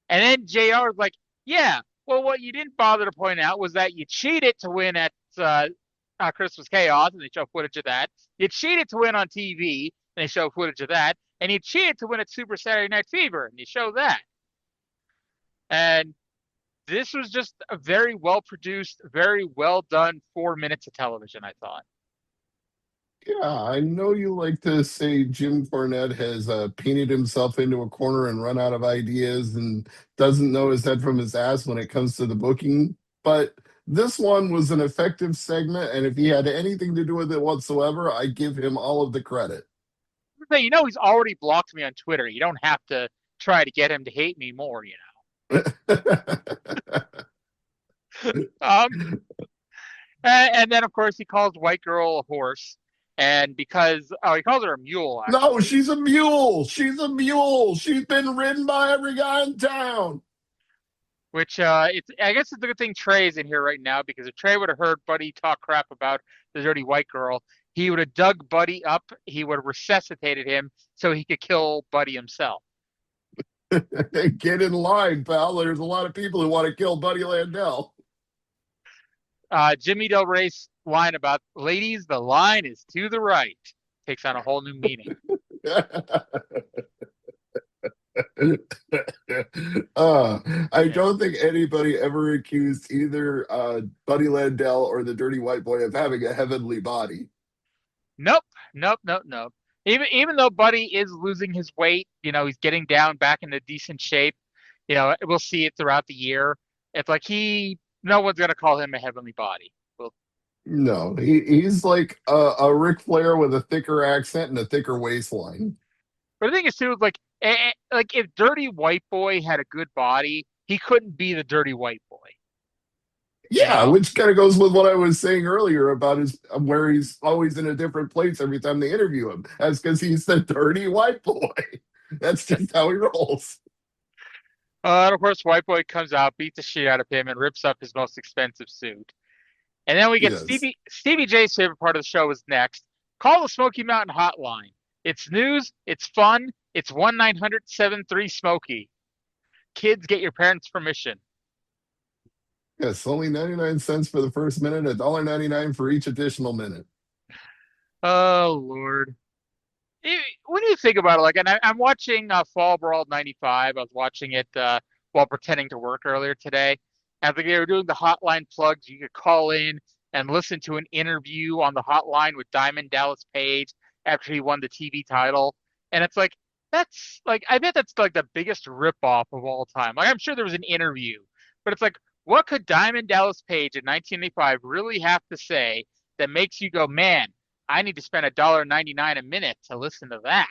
And then JR is like, yeah, well, what you didn't bother to point out was that you cheated to win at Christmas Chaos, and they show footage of that. You cheated to win on TV, and they show footage of that. And you cheated to win at Super Saturday Night Fever, and you show that. And this was just a very well-produced, very well-done 4 minutes of television, I thought. Yeah, I know you like to say Jim Cornette has painted himself into a corner and run out of ideas and doesn't know his head from his ass when it comes to the booking. But this one was an effective segment, and if he had anything to do with it whatsoever, I give him all of the credit. He's already blocked me on Twitter. You don't have to try to get him to hate me more, And then, of course, he calls White Girl a horse. And because, he calls her a mule. Actually. No, she's a mule. She's a mule. She's been ridden by every guy in town. Which, I guess it's a good thing Trey's in here right now, because if Trey would have heard Buddy talk crap about the dirty white girl, he would have dug Buddy up. He would have resuscitated him so he could kill Buddy himself. Get in line, pal. There's a lot of people who want to kill Buddy Landell. Jimmy Del Rey's line about, ladies, the line is to the right, takes on a whole new meaning. I don't think anybody ever accused either Buddy Landell or the Dirty White Boy of having a heavenly body. Nope. Even though Buddy is losing his weight, he's getting down back into decent shape. We'll see it throughout the year. It's like no one's gonna call him a heavenly body. No, he's like a Ric Flair with a thicker accent and a thicker waistline. But the thing is too, like if Dirty White Boy had a good body, he couldn't be the Dirty White Boy. Yeah, which kind of goes with what I was saying earlier about where he's always in a different place every time they interview him. That's because he's the Dirty White Boy. That's just how he rolls. And of course, White Boy comes out, beats the shit out of him, and rips up his most expensive suit. And then we get Stevie J's favorite part of the show is next. Call the Smoky Mountain Hotline. It's news, it's fun, it's 1-900-73-SMOKY. Kids, get your parents' permission. Yes, only 99 cents for the first minute, $1.99 for each additional minute. Oh, Lord. When you think about it, and I'm watching Fall Brawl 95. I was watching it while pretending to work earlier today. And they were doing the hotline plugs. You could call in and listen to an interview on the hotline with Diamond Dallas Page after he won the TV title. And it's like, I bet that's like the biggest ripoff of all time. Like, I'm sure there was an interview, but it's like, what could Diamond Dallas Page in 1985 really have to say that makes you go, man, I need to spend $1.99 a minute to listen to that?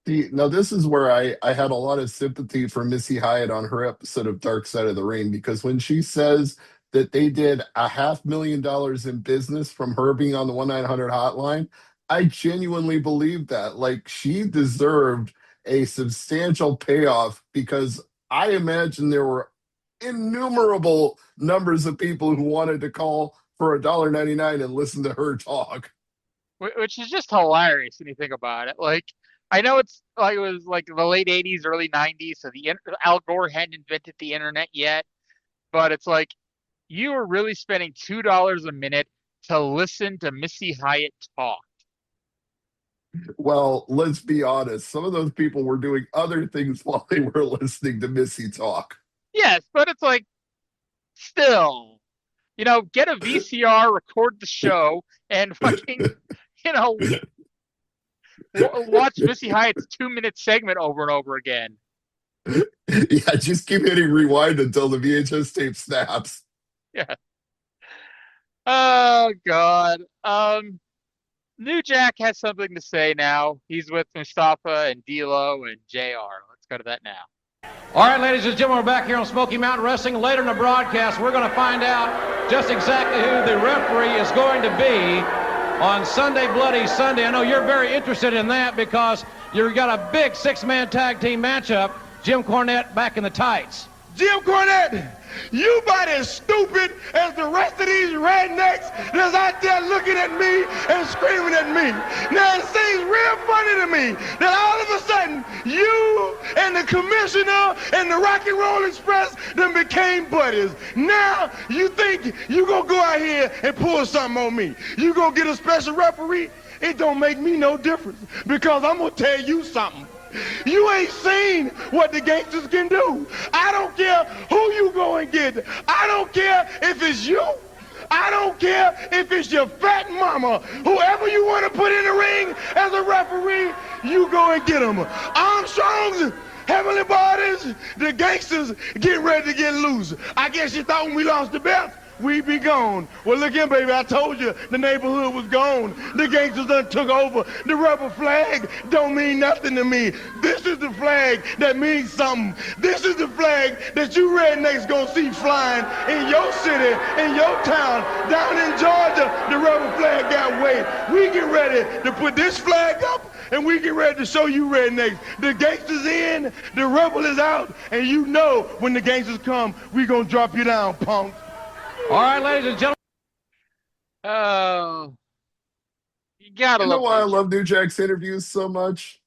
See, now this is where I had a lot of sympathy for Missy Hyatt on her episode of Dark Side of the Ring, because when she says that they did $500,000 in business from her being on the 1-900 hotline, I genuinely believe that. Like, she deserved a substantial payoff, because I imagine there were innumerable numbers of people who wanted to call for $1.99 and listen to her talk. Which is just hilarious when you think about it. Like, I know it was like the late 80s, early 90s, so Al Gore hadn't invented the internet yet, but it's like you were really spending $2 a minute to listen to Missy Hyatt talk. Well, let's be honest. Some of those people were doing other things while they were listening to Missy talk. Yes, but it's like, still, get a VCR, record the show, and fucking, watch Missy Hyatt's 2-minute segment over and over again. Yeah, just keep hitting rewind until the VHS tape snaps. Yeah. Oh God. New Jack has something to say now. He's with Mustafa and D'Lo and JR. Let's go to that now. All right, ladies and gentlemen, we're back here on Smoky Mountain Wrestling. Later in the broadcast, we're going to find out just exactly who the referee is going to be on Sunday Bloody Sunday. I know you're very interested in that because you've got a big six-man tag team matchup. Jim Cornette back in the tights. Jim Cornette, you about as stupid as the rest of these rednecks that's out there looking at me and screaming at me. Now, it seems real funny to me that all of a sudden you and the commissioner and the Rock and Roll Express then became buddies. Now, you think you gonna go out here and pull something on me. You gonna get a special referee? It don't make me no difference because I'm gonna tell you something. You ain't seen what the Gangstas can do. I don't care who you go and get. I don't care if it's you. I don't care if it's your fat mama. Whoever you want to put in the ring as a referee, you go and get them. Armstrongs, Heavenly Bodies, the Gangstas get ready to get loose. I guess you thought when we lost the belt, we'd be gone. Well, look here, baby, I told you the neighborhood was gone. The Gangstas done took over. The rebel flag don't mean nothing to me. This is the flag that means something. This is the flag that you rednecks gonna see flying in your city, in your town. Down in Georgia, the rebel flag got weight. We get ready to put this flag up, and we get ready to show you rednecks. The Gangstas in, the rebel is out, and you know when the Gangstas come, we gonna drop you down, punk. All right, ladies and gentlemen. Oh, you gotta You know love why I New Jack. love New Jack's interviews so much?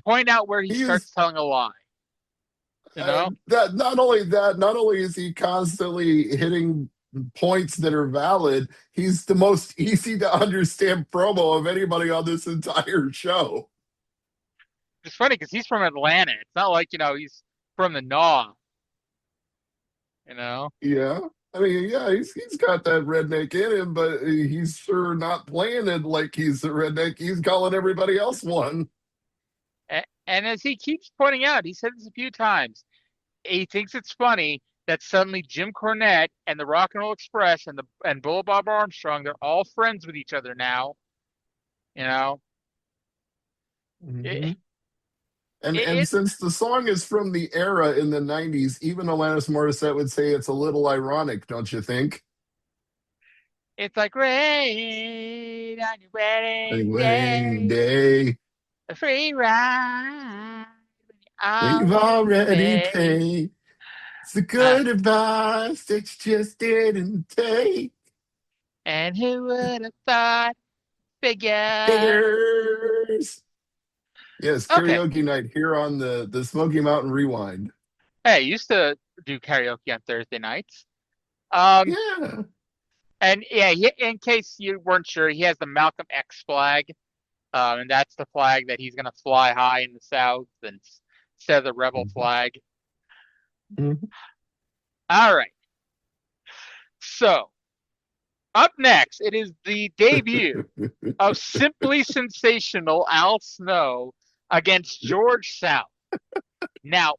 Point out where he He starts is telling a lie. You know? that. Not only is he constantly hitting points that are valid, he's the most easy to understand promo of anybody on this entire show. It's funny because he's from Atlanta. It's not like, he's from the North. You know? Yeah. I mean, yeah, he's got that redneck in him, but he's sure not playing it like he's a redneck. He's calling everybody else one. And as he keeps pointing out, he said this a few times, he thinks it's funny that suddenly Jim Cornette and the Rock and Roll Express and Bullet Bob Armstrong, they're all friends with each other now. You know? Mhm. It, And it, since the song is from the era in the 90s, even Alanis Morissette would say it's a little ironic, don't you think? it's like rain on your wedding Wedding day, day, a free ride we've when you already pay. paid. It's the Uh, good advice that you just didn't take. and who would have thought? Figure. Figures. Yes, Okay. karaoke night here on the Smoky Mountain Rewind. Hey, I used to do karaoke on Thursday nights. Um, Yeah. and yeah, in case you weren't sure, he has the Malcolm X flag. And that's the flag that he's gonna fly high in the South instead of the rebel flag. Mhm. All right. So up next, it is the debut of Simply Sensational Al Snow against George South. Now,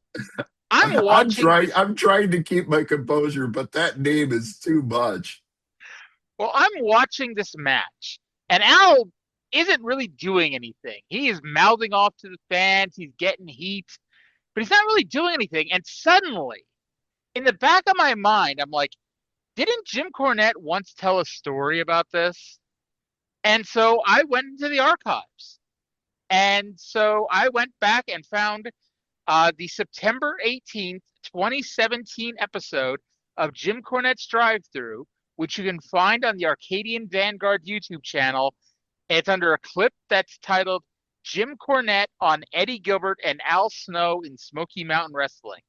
I'm watching. I'm trying to keep my composure, but that name is too much. Well, I'm watching this match, and Al isn't really doing anything. He is mouthing off to the fans. He's getting heat, but he's not really doing anything. And suddenly, in the back of my mind, I'm like, didn't Jim Cornette once tell a story about this? And so I went into the archives. And so I went back and found the September 18th, 2017 episode of Jim Cornette's Drive-Thru, which you can find on the Arcadian Vanguard YouTube channel. It's under a clip that's titled Jim Cornette on Eddie Gilbert and Al Snow in Smoky Mountain Wrestling.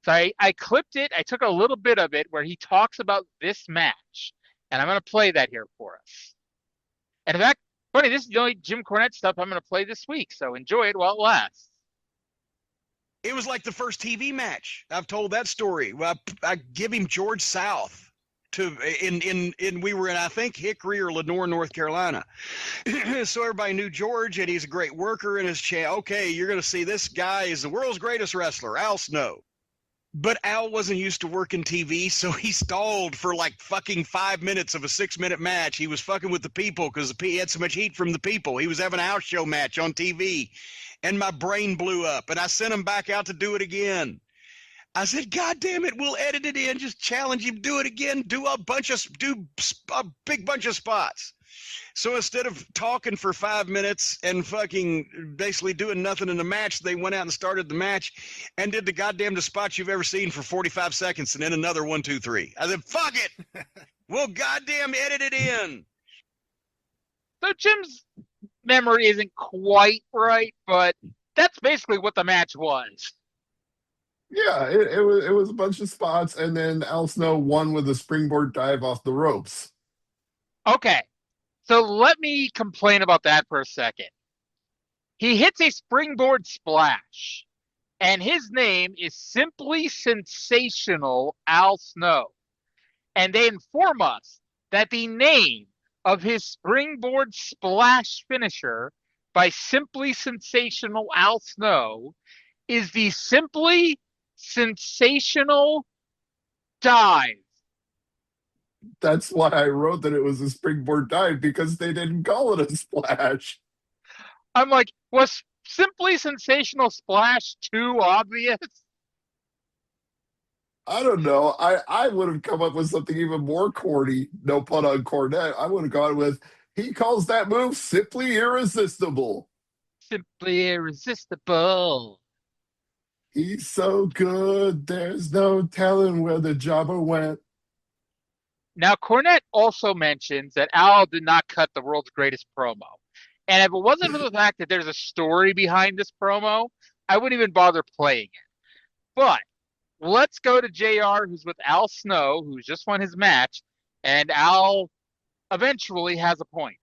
So I clipped it. I took a little bit of it where he talks about this match, and I'm going to play that here for us. And in fact, funny, this is the only Jim Cornette stuff I'm going to play this week, so enjoy it while it lasts. It was like the first TV match. I've told that story. Well, I give him George South we were in, I think, Hickory or Lenore, North Carolina. So everybody knew George, and he's a great worker in his channel. Okay, you're going to see this guy is the world's greatest wrestler, Al Snow. But Al wasn't used to working TV, so he stalled for like fucking 5 minutes of a 6-minute match. He was fucking with the people because he had so much heat from the people. He was having a house show match on TV, and my brain blew up, and I sent him back out to do it again. I said, God damn it, we'll edit it in, just challenge him, do it again, do a big bunch of spots. So instead of talking for 5 minutes and fucking basically doing nothing in the match, they went out and started the match and did the goddamnest spots you've ever seen for 45 seconds and then another 1, 2, 3. I said, fuck it. We'll goddamn edit it in. So Jim's memory isn't quite right, but that's basically what the match was. Yeah, it was a bunch of spots, and then Al Snow won with a springboard dive off the ropes. Okay, so let me complain about that for a second. He hits a springboard splash, and his name is Simply Sensational Al Snow. And they inform us that the name of his springboard splash finisher by Simply Sensational Al Snow is the Simply Sensational Dive. That's why I wrote that it was a springboard dive, because they didn't call it a splash. I'm like, was Simply Sensational Splash too obvious? I don't know. I would have come up with something even more corny, no pun on Cornette. I would have gone with, he calls that move Simply Irresistible. Simply Irresistible. He's so good, there's no telling where the jobber went. Now, Cornette also mentions that Al did not cut the world's greatest promo. And if it wasn't for the fact that there's a story behind this promo, I wouldn't even bother playing it. But let's go to JR, who's with Al Snow, who's just won his match, and Al eventually has a point.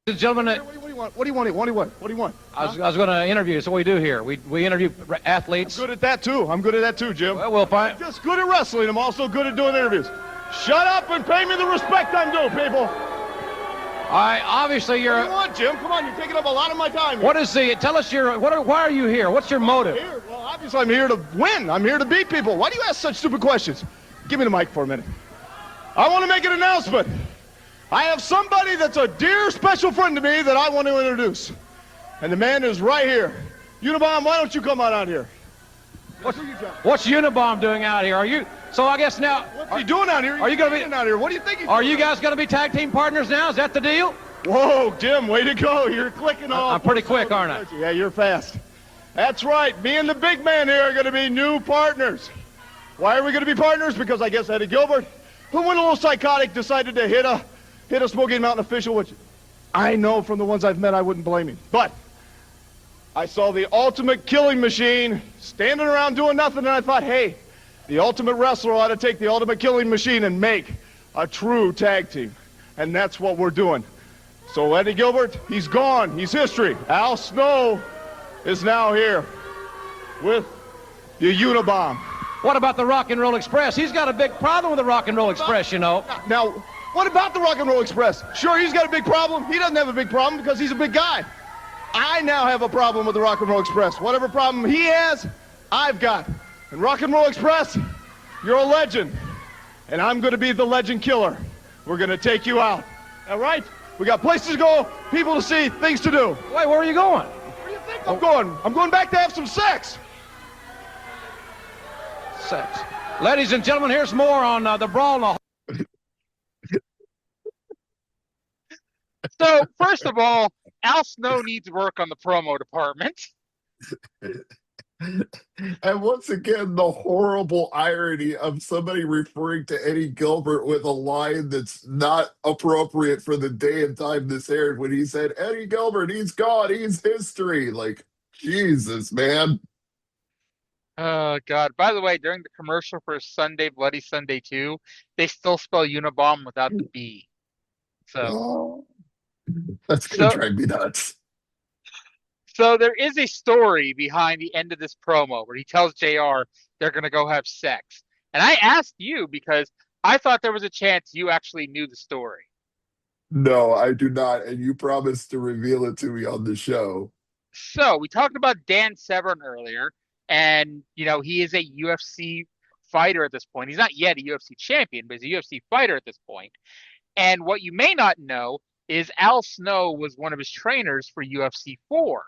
Gentlemen, What do you want? What do you want? What do you want? What do you want? I was going to interview. So what we do here, we interview athletes. I'm good at that too. I'm good at that too, Jim. Well, we'll find. I'm just good at wrestling. I'm also good at doing interviews. Shut up and pay me the respect I'm due, people. Obviously you're. What do you want, Jim? Come on, you're taking up a lot of my time here. What is the? Tell us why are you here? What's your motive? Well, obviously I'm here to win. I'm here to beat people. Why do you ask such stupid questions? Give me the mic for a minute. I want to make an announcement. I have somebody that's a dear special friend to me that I want to introduce. And the man is right here. Unabomb, why don't you come on out here? What's Unabomb doing out here? Are you? So I guess now. What's he doing out here? Are you going to be out here? What do you think? Are you guys going to be tag team partners now? Is that the deal? Whoa, Jim, way to go. You're clicking off. I'm pretty quick, aren't I? Yeah, you're fast. That's right. Me and the big man here are going to be new partners. Why are we going to be partners? Because I guess Eddie Gilbert, who went a little psychotic, decided to hit a Smoky Mountain official, which I know from the ones I've met I wouldn't blame him. But I saw the ultimate killing machine standing around doing nothing, and I thought, hey, the ultimate wrestler ought to take the ultimate killing machine and make a true tag team. And that's what we're doing. So Eddie Gilbert, he's gone. He's history. Al Snow is now here with the Unabomb. What about the Rock and Roll Express? He's got a big problem with the Rock and Roll Express, you know. Now, what about the Rock and Roll Express? Sure, he's got a big problem. He doesn't have a big problem because he's a big guy. I now have a problem with the Rock and Roll Express. Whatever problem he has, I've got. And Rock and Roll Express, you're a legend. And I'm going to be the legend killer. We're going to take you out. All right? We got places to go, people to see, things to do. Wait, where are you going? Where do you think I'm going? I'm going back to have some sex. Sex. Ladies and gentlemen, here's more on the Brawl in the. So, first of all, Al Snow needs work on the promo department. And once again, the horrible irony of somebody referring to Eddie Gilbert with a line that's not appropriate for the day and time this aired, when he said, Eddie Gilbert, he's gone, he's history. Like, Jesus, man. Oh, God. By the way, during the commercial for Sunday, Bloody Sunday 2, they still spell Unabomb without the B. So, that's going to drive me nuts. So there is a story behind the end of this promo where he tells JR they're going to go have sex. And I asked you because I thought there was a chance you actually knew the story. No, I do not. And you promised to reveal it to me on the show. So we talked about Dan Severn earlier. And, you know, he is a UFC fighter at this point. He's not yet a UFC champion, but he's a UFC fighter at this point. And what you may not know is Al Snow was one of his trainers for UFC 4.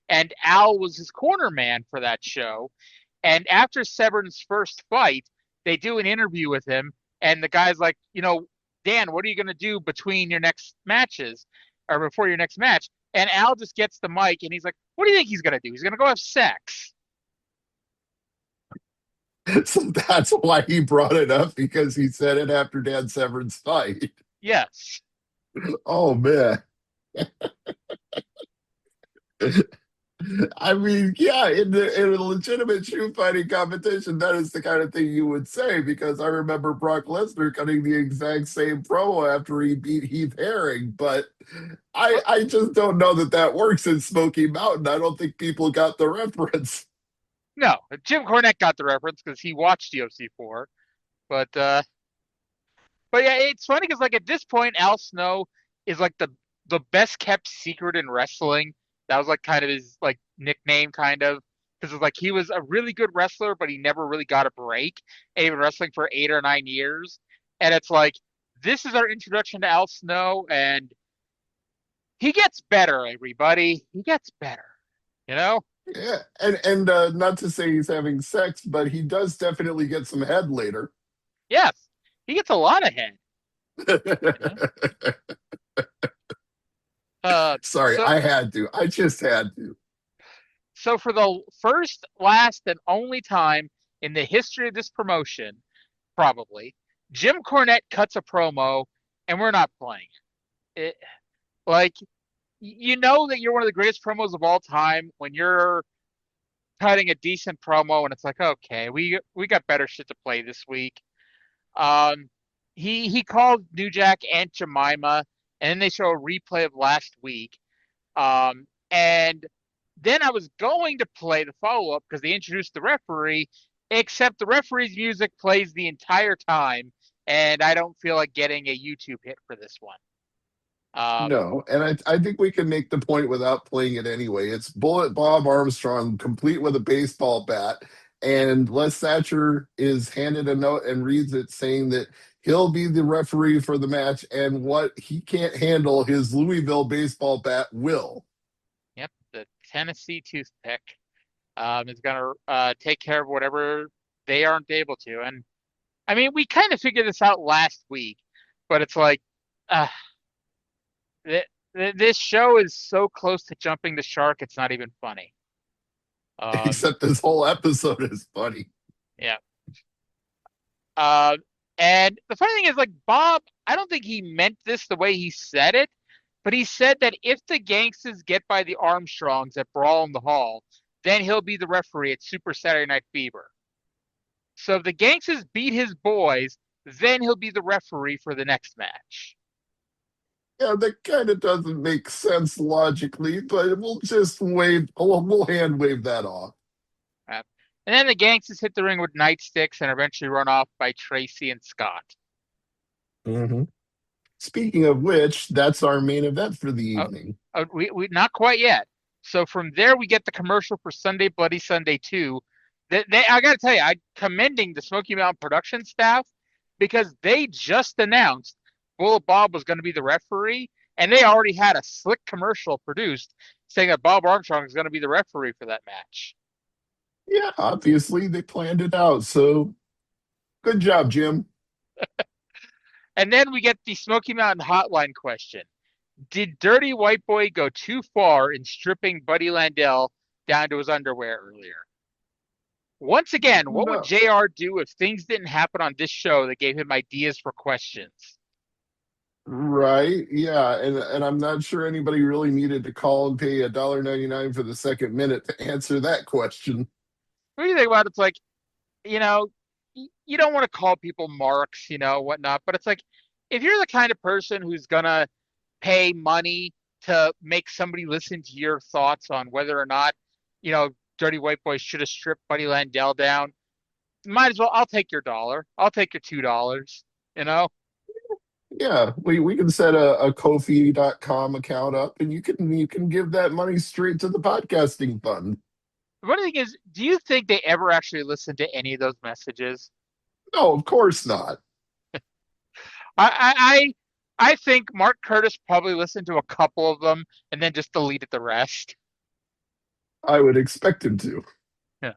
And Al was his corner man for that show. And after Severn's first fight, they do an interview with him. And the guy's like, Dan, what are you going to do between your next matches or before your next match? And Al just gets the mic and he's like, what do you think he's going to do? He's going to go have sex. So that's why he brought it up, because he said it after Dan Severn's fight. Yes. Oh, man. I mean, yeah, in a legitimate shoe fighting competition, that is the kind of thing you would say, because I remember Brock Lesnar cutting the exact same promo after he beat Heath Herring, but I just don't know that works in Smoky Mountain. I don't think people got the reference. No, Jim Cornette got the reference because he watched UFC 4, but yeah, it's funny because like at this point, Al Snow is like the best kept secret in wrestling. That was like kind of his like nickname, kind of, because it's like he was a really good wrestler, but he never really got a break. And he was wrestling for 8 or 9 years, and it's like this is our introduction to Al Snow, and he gets better. Everybody, he gets better. Yeah, and not to say he's having sex, but he does definitely get some head later. Yes, he gets a lot of head. Sorry, I just had to. So for the first, last, and only time in the history of this promotion, probably, Jim Cornette cuts a promo, and we're not playing it. Like, you know that you're one of the greatest promos of all time when you're cutting a decent promo, and it's like, okay, we got better shit to play this week. He called New Jack Aunt Jemima, and then they show a replay of last week. And then I was going to play the follow-up because they introduced the referee, except the referee's music plays the entire time, and I don't feel like getting a YouTube hit for this one. No, and I think we can make the point without playing it anyway. It's Bullet Bob Armstrong, complete with a baseball bat, and Les Thatcher is handed a note and reads it saying that he'll be the referee for the match, and what he can't handle, his Louisville baseball bat will. Yep, the Tennessee toothpick is going to take care of whatever they aren't able to. And, I mean, we kind of figured this out last week, but it's like, this show is so close to jumping the shark, it's not even funny. Except this whole episode is funny. Yeah. And the funny thing is, like, Bob, I don't think he meant this the way he said it, but he said that if the Gangstas get by the Armstrongs at Brawl in the Hall, then he'll be the referee at Super Saturday Night Fever. So if the Gangstas beat his boys, then he'll be the referee for the next match. Yeah, that kind of doesn't make sense logically, but we'll just we'll hand wave that off. And then the Gangstas hit the ring with nightsticks and eventually run off by Tracy and Scott. Mm-hmm. Speaking of which, that's our main event for the evening. We not quite yet. So from there, we get the commercial for Sunday Bloody Sunday 2. I got to tell you, I'm commending the Smoky Mountain production staff because they just announced Bullet Bob was going to be the referee, and they already had a slick commercial produced saying that Bob Armstrong is going to be the referee for that match. Yeah, obviously they planned it out. So good job, Jim. And then we get the Smoky Mountain Hotline question. Did Dirty White Boy go too far in stripping Buddy Landell down to his underwear earlier? Once again, what would JR do if things didn't happen on this show that gave him ideas for questions? Right, yeah, and I'm not sure anybody really needed to call and pay $1.99 for the second minute to answer that question. What do you think about it? It's like, you don't want to call people marks, whatnot, but it's like, if you're the kind of person who's gonna pay money to make somebody listen to your thoughts on whether or not, Dirty White Boy should have stripped Buddy Landell down, might as well, I'll take your $1. I'll take your $2, Yeah, we can set a Ko-fi.com account up, and you can give that money straight to the podcasting fund. The funny thing is, do you think they ever actually listen to any of those messages? No, of course not. I think Mark Curtis probably listened to a couple of them and then just deleted the rest. I would expect him to. Yeah.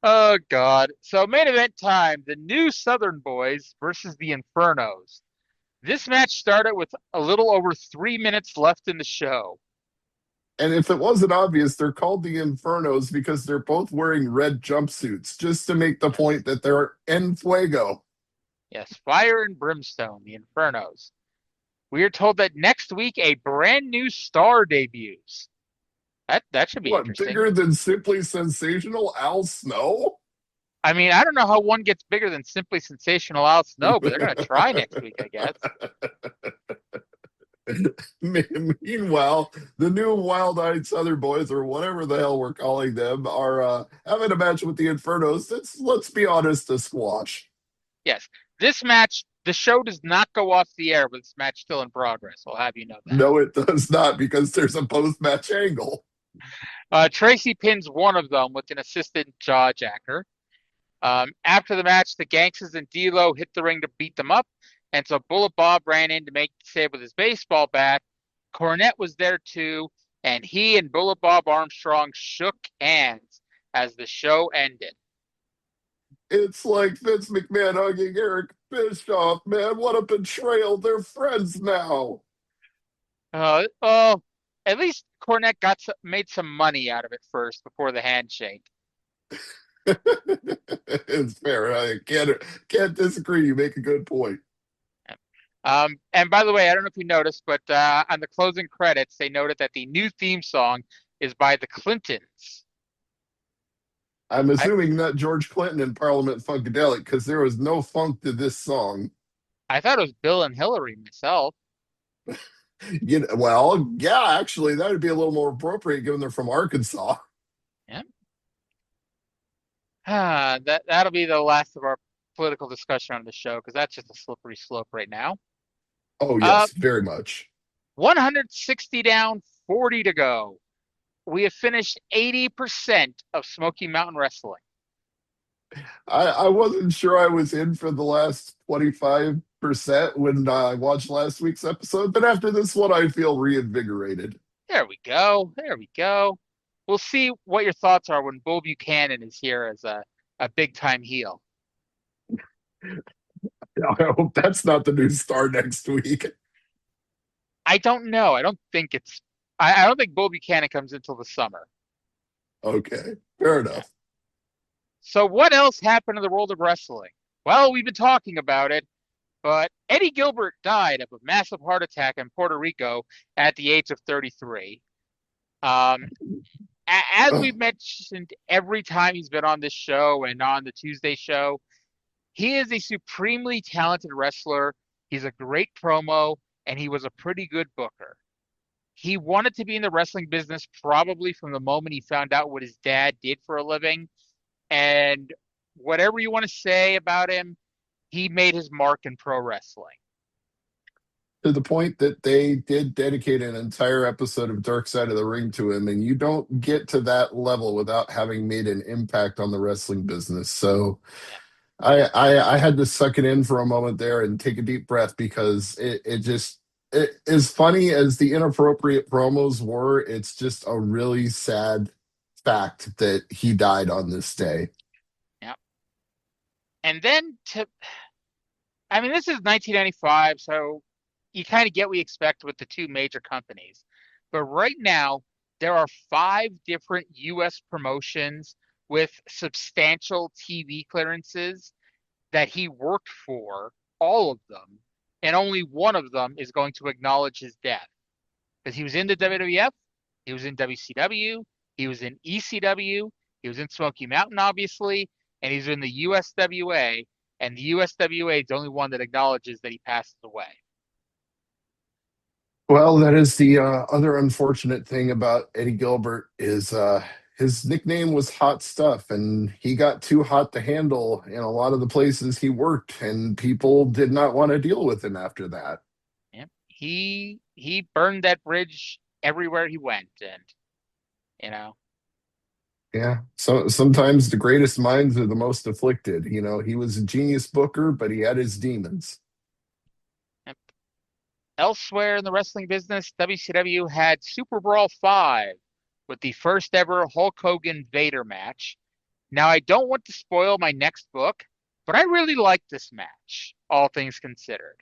Oh God. So main event time, the new Southern Boys versus the Infernos. This match started with a little over 3 minutes left in the show. And if it wasn't obvious, they're called the Infernos because they're both wearing red jumpsuits, just to make the point that they're en fuego. Yes, fire and brimstone, the Infernos. We are told that next week a brand new star debuts. That should be What, interesting. bigger than Simply Sensational Al Snow? I mean, I don't know how one gets bigger than Simply Sensational Al Snow, but they're going to try next week, I guess. Meanwhile, the new Wild Eyed Southern Boys, or whatever the hell we're calling them, are having a match with the Infernos. It's, let's be honest, a squash. Yes, this match, the show does not go off the air, but this match still in progress. I'll have you know that. No, it does not, because there's a post-match angle. Tracy pins one of them with an assistant jaw jacker. After the match, the Gangstas and D-Lo hit the ring to beat them up, and so Bullet Bob ran in to make the save with his baseball bat. Cornette was there too, and he and Bullet Bob Armstrong shook hands as the show ended. It's like Vince McMahon hugging Eric Bischoff, man. What a betrayal. They're friends now. Well, at least Cornette made some money out of it first before the handshake. It's fair. I can't disagree. You make a good point. And by the way, I don't know if you noticed, but on the closing credits, they noted that the new theme song is by the Clintons. I'm assuming not George Clinton and Parliament Funkadelic, because there was no funk to this song. I thought it was Bill and Hillary myself. Well, yeah, actually, that would be a little more appropriate given they're from Arkansas. Yeah. That'll be the last of our political discussion on the show because that's just a slippery slope right now. Oh, yes, very much. 160 down, 40 to go. We have finished 80% of Smoky Mountain Wrestling. I wasn't sure I was in for the last 25% when I watched last week's episode, but after this one, I feel reinvigorated. There we go. There we go. We'll see what your thoughts are when Bull Buchanan is here as a big-time heel. I hope that's not the new star next week. I don't know. I don't think I don't think Bull Buchanan comes until the summer. Okay, fair enough. So what else happened in the world of wrestling? Well, we've been talking about it, but Eddie Gilbert died of a massive heart attack in Puerto Rico at the age of 33. As we've mentioned every time he's been on this show and on the Tuesday show, he is a supremely talented wrestler. He's a great promo, and he was a pretty good booker. He wanted to be in the wrestling business probably from the moment he found out what his dad did for a living. And whatever you want to say about him, he made his mark in pro wrestling. To the point that they did dedicate an entire episode of Dark Side of the Ring to him, and you don't get to that level without having made an impact on the wrestling business. So I had to suck it in for a moment there and take a deep breath because it as funny as the inappropriate promos were, it's just a really sad fact that he died on this day. Yeah. And then this is 1995, so you kind of get what we expect with the two major companies. But right now, there are 5 different U.S. promotions with substantial TV clearances that he worked for, all of them, and only one of them is going to acknowledge his death. Because he was in the WWF, he was in WCW, he was in ECW, he was in Smoky Mountain, obviously, and he's in the USWA, and the USWA is the only one that acknowledges that he passes away. Well, that is the other unfortunate thing about Eddie Gilbert is his nickname was Hot Stuff, and he got too hot to handle in a lot of the places he worked, and people did not want to deal with him after that. Yeah. He burned that bridge everywhere he went, and Yeah. So sometimes the greatest minds are the most afflicted. He was a genius booker, but he had his demons. Elsewhere in the wrestling business, WCW had Super Brawl 5 with the first ever Hulk Hogan Vader match. Now, I don't want to spoil my next book, but I really liked this match, all things considered.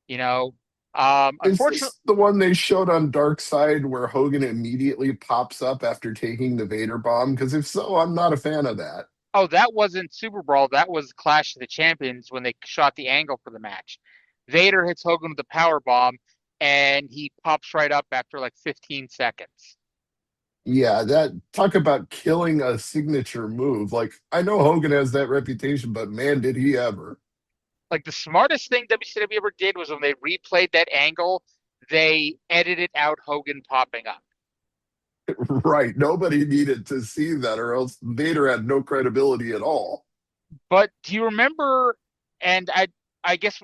You know, Is unfortunately, this the one they showed on Dark Side where Hogan immediately pops up after taking the Vader bomb? Because if so, I'm not a fan of that. oh, that wasn't Super Brawl. That was Clash of the Champions when they shot the angle for the match. Vader hits Hogan with the power bomb, and he pops right up after like 15 seconds. Yeah, that talk about killing a signature move. Like, I know Hogan has that reputation, but man, did he ever. Like the smartest thing WCW ever did was when they replayed that angle, they edited out Hogan popping up. Right. Nobody needed to see that, or else Vader had no credibility at all. But do you remember? And I guess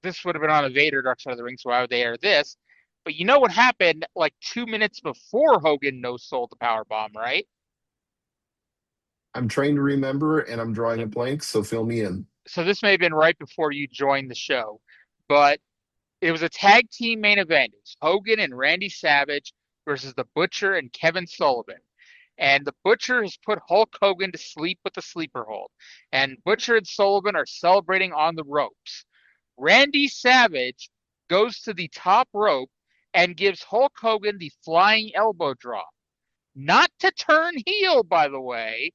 this would have been on a Vader Dark Side of the Ring, so why would they air this? But you know what happened like 2 minutes before Hogan no sold the power bomb, right? I'm trying to remember and I'm drawing So, a blank, so fill me in. so this may have been right before you joined the show, but it was a tag team main event. It was Hogan and Randy Savage versus the Butcher and Kevin Sullivan. And the Butcher has put Hulk Hogan to sleep with the sleeper hold. And Butcher and Sullivan are celebrating on the ropes. Randy Savage goes to the top rope and gives Hulk Hogan the flying elbow drop. Not to turn heel, by the way,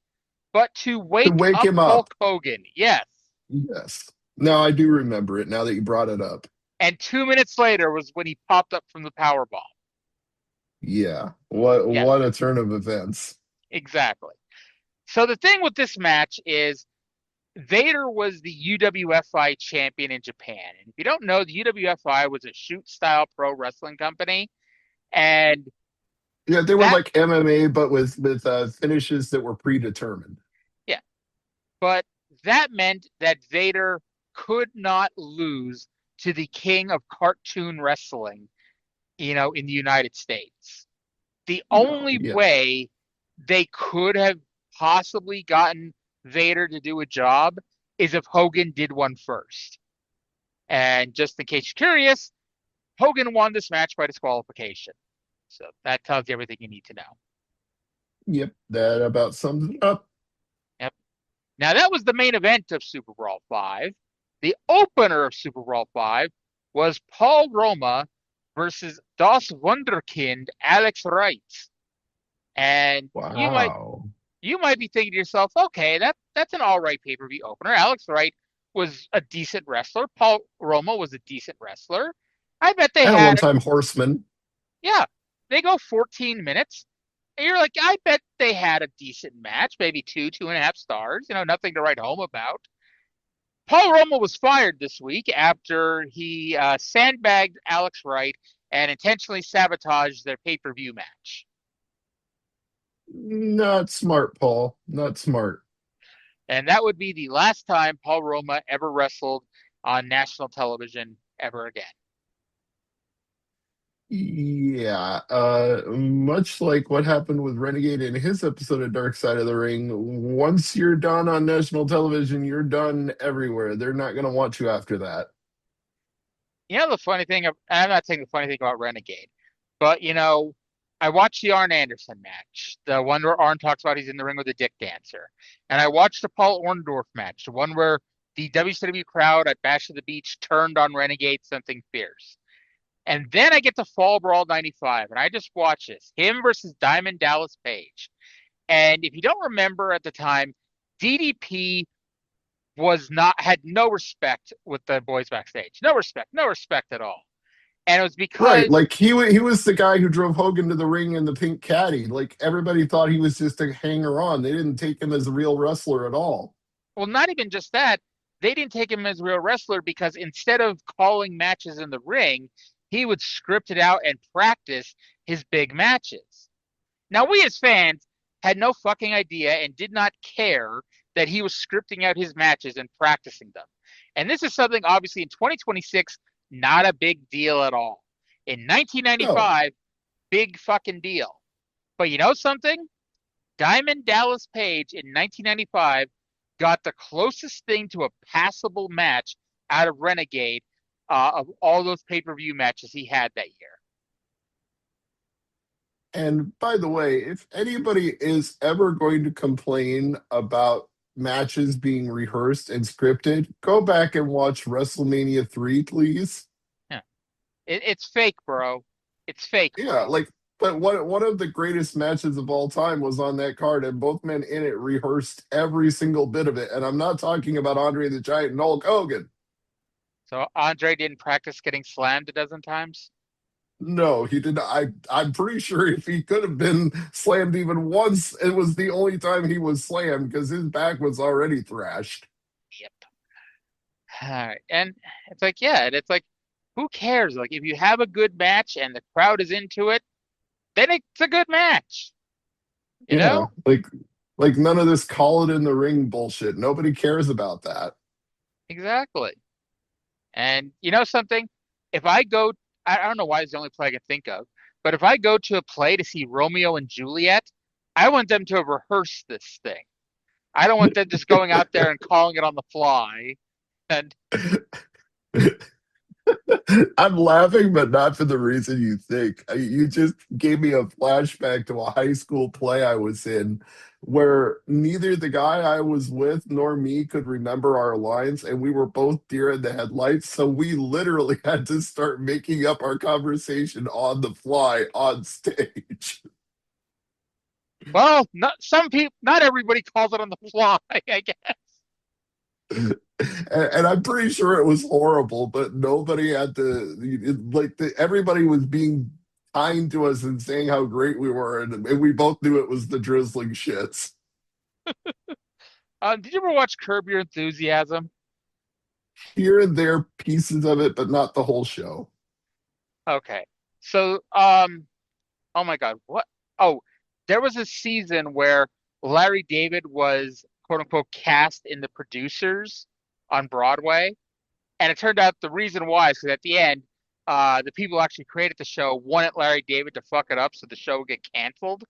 but to To wake wake up him up. Hulk Hogan. Yes. Yes. No, I do remember it now that you brought it up. And 2 minutes later was when he popped up from the power bomb. Yeah. What Yes, what a turn of events. exactly. So the thing with this match is Vader was the UWFI champion in Japan. And if you don't know, the UWFI was a shoot style pro wrestling company. And Yeah, they were that, like MMA, but with finishes that were predetermined. yeah, but that meant that Vader could not lose to the king of cartoon wrestling, in the United States. The No, only yeah. way they could have possibly gotten Vader to do a job is if Hogan did one first. And just in case you're curious, Hogan won this match by disqualification. So that tells you everything you need to know. Yep, that about sums it up. Yep. Now that was the main event of Super Brawl 5. The opener of Super Brawl 5 was Paul Roma versus Das Wunderkind Alex Wright. And Wow. you might be thinking to yourself, okay, that's an all right pay-per-view opener. Alex Wright was a decent wrestler. Paul Roma was a decent wrestler. I bet they And a had, one-time horseman. yeah, they go 14 minutes. And you're like, I bet they had a decent match, maybe 2.5 stars, nothing to write home about. Paul Roma was fired this week after he sandbagged Alex Wright and intentionally sabotaged their pay-per-view match. Not smart, Paul. Not smart. And that would be the last time Paul Roma ever wrestled on national television ever again. Yeah, much like what happened with Renegade in his episode of Dark Side of the Ring, once you're done on national television, you're done everywhere. They're not going to want you after that. The funny thing, I'm not saying the funny thing about Renegade, but, I watched the Arn Anderson match, the one where Arn talks about he's in the ring with a dick dancer. And I watched the Paul Orndorff match, the one where the WCW crowd at Bash of the Beach turned on Renegade something fierce. And then I get to Fall Brawl 95, and I just watch this. Him versus Diamond Dallas Page. And if you don't remember at the time, DDP had no respect with the boys backstage. No respect at all. And it was Right, because, like he was the guy who drove Hogan to the ring in the pink caddy. Like everybody thought he was just a hanger on. They didn't take him as a real wrestler at all. well, not even just that. They didn't take him as a real wrestler because instead of calling matches in the ring, he would script it out and practice his big matches. Now, we as fans had no fucking idea and did not care that he was scripting out his matches and practicing them. And this is something, obviously, in 2026, not a big deal at all. In No. 1995, big fucking deal. But you know something? Diamond Dallas Page in 1995 got the closest thing to a passable match out of Renegade of all those pay-per-view matches he had that year. And by the way, if anybody is ever going to complain about matches being rehearsed and scripted, go back and watch WrestleMania 3, please. Yeah. It's fake, bro. It's fake. Yeah, bro. but one of the greatest matches of all time was on that card, and both men in it rehearsed every single bit of it. And I'm not talking about Andre the Giant and Hulk Hogan. So Andre didn't practice getting slammed a dozen times? No, he did not. I'm pretty sure if he could have been slammed even once, it was the only time he was slammed because his back was already thrashed. Yep. All right. And it's like, yeah, and it's like, who cares? Like, if you have a good match and the crowd is into it, then it's a good match. You know? Like none of this call it in the ring bullshit. Nobody cares about that. Exactly. And you know something? If I go, I don't know why it's the only play I can think of, but if I go to a play to see Romeo and Juliet, I want them to rehearse this thing. I don't want them just going out there and calling it on the fly. And I'm laughing, but not for the reason you think. You just gave me a flashback to a high school play I was in where neither the guy I was with nor me could remember our lines, and we were both deer in the headlights. So we literally had to start making up our conversation on the fly on stage. well, not everybody calls it on the fly, I guess. And I'm pretty sure it was horrible, but nobody had everybody was being kind to us and saying how great we were, and we both knew it was the drizzling shits. Did you ever watch Curb Your Enthusiasm? Here and there, pieces of it, but not the whole show. Okay. So, oh my God, what? Oh, there was a season where Larry David was quote unquote cast in the producers on Broadway. And it turned out the reason why is because at the end, the people who actually created the show wanted Larry David to fuck it up so the show would get canceled.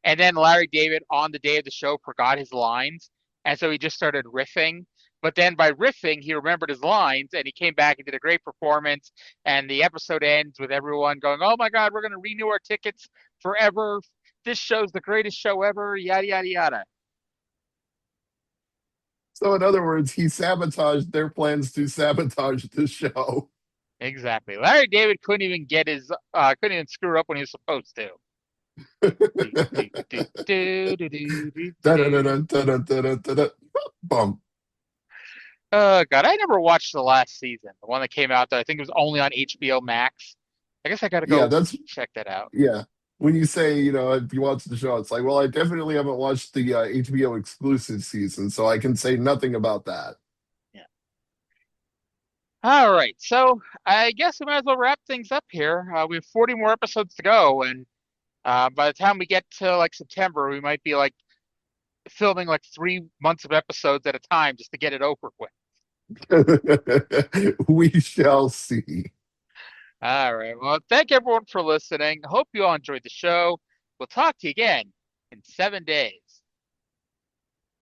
And then Larry David, on the day of the show, forgot his lines. And so he just started riffing. But then by riffing, he remembered his lines and he came back and did a great performance. And the episode ends with everyone going, oh my God, we're going to renew our tickets forever. This show's the greatest show ever, yada, yada, yada. So, in other words, he sabotaged their plans to sabotage the show. Exactly. Larry David couldn't even couldn't even screw up when he was supposed to. Bum. Oh God, I never watched the last season, the one that came out that I think it was only on HBO Max. I guess I gotta go check that out. Yeah. When you say, if you watch the show, it's like, well, I definitely haven't watched the HBO exclusive season, so I can say nothing about that. Yeah. All right, so I guess we might as well wrap things up here. We have 40 more episodes to go, and by the time we get to like September, we might be like filming like 3 months of episodes at a time just to get it over with. We shall see. All right. Well, thank everyone for listening. Hope you all enjoyed the show. We'll talk to you again in 7 days.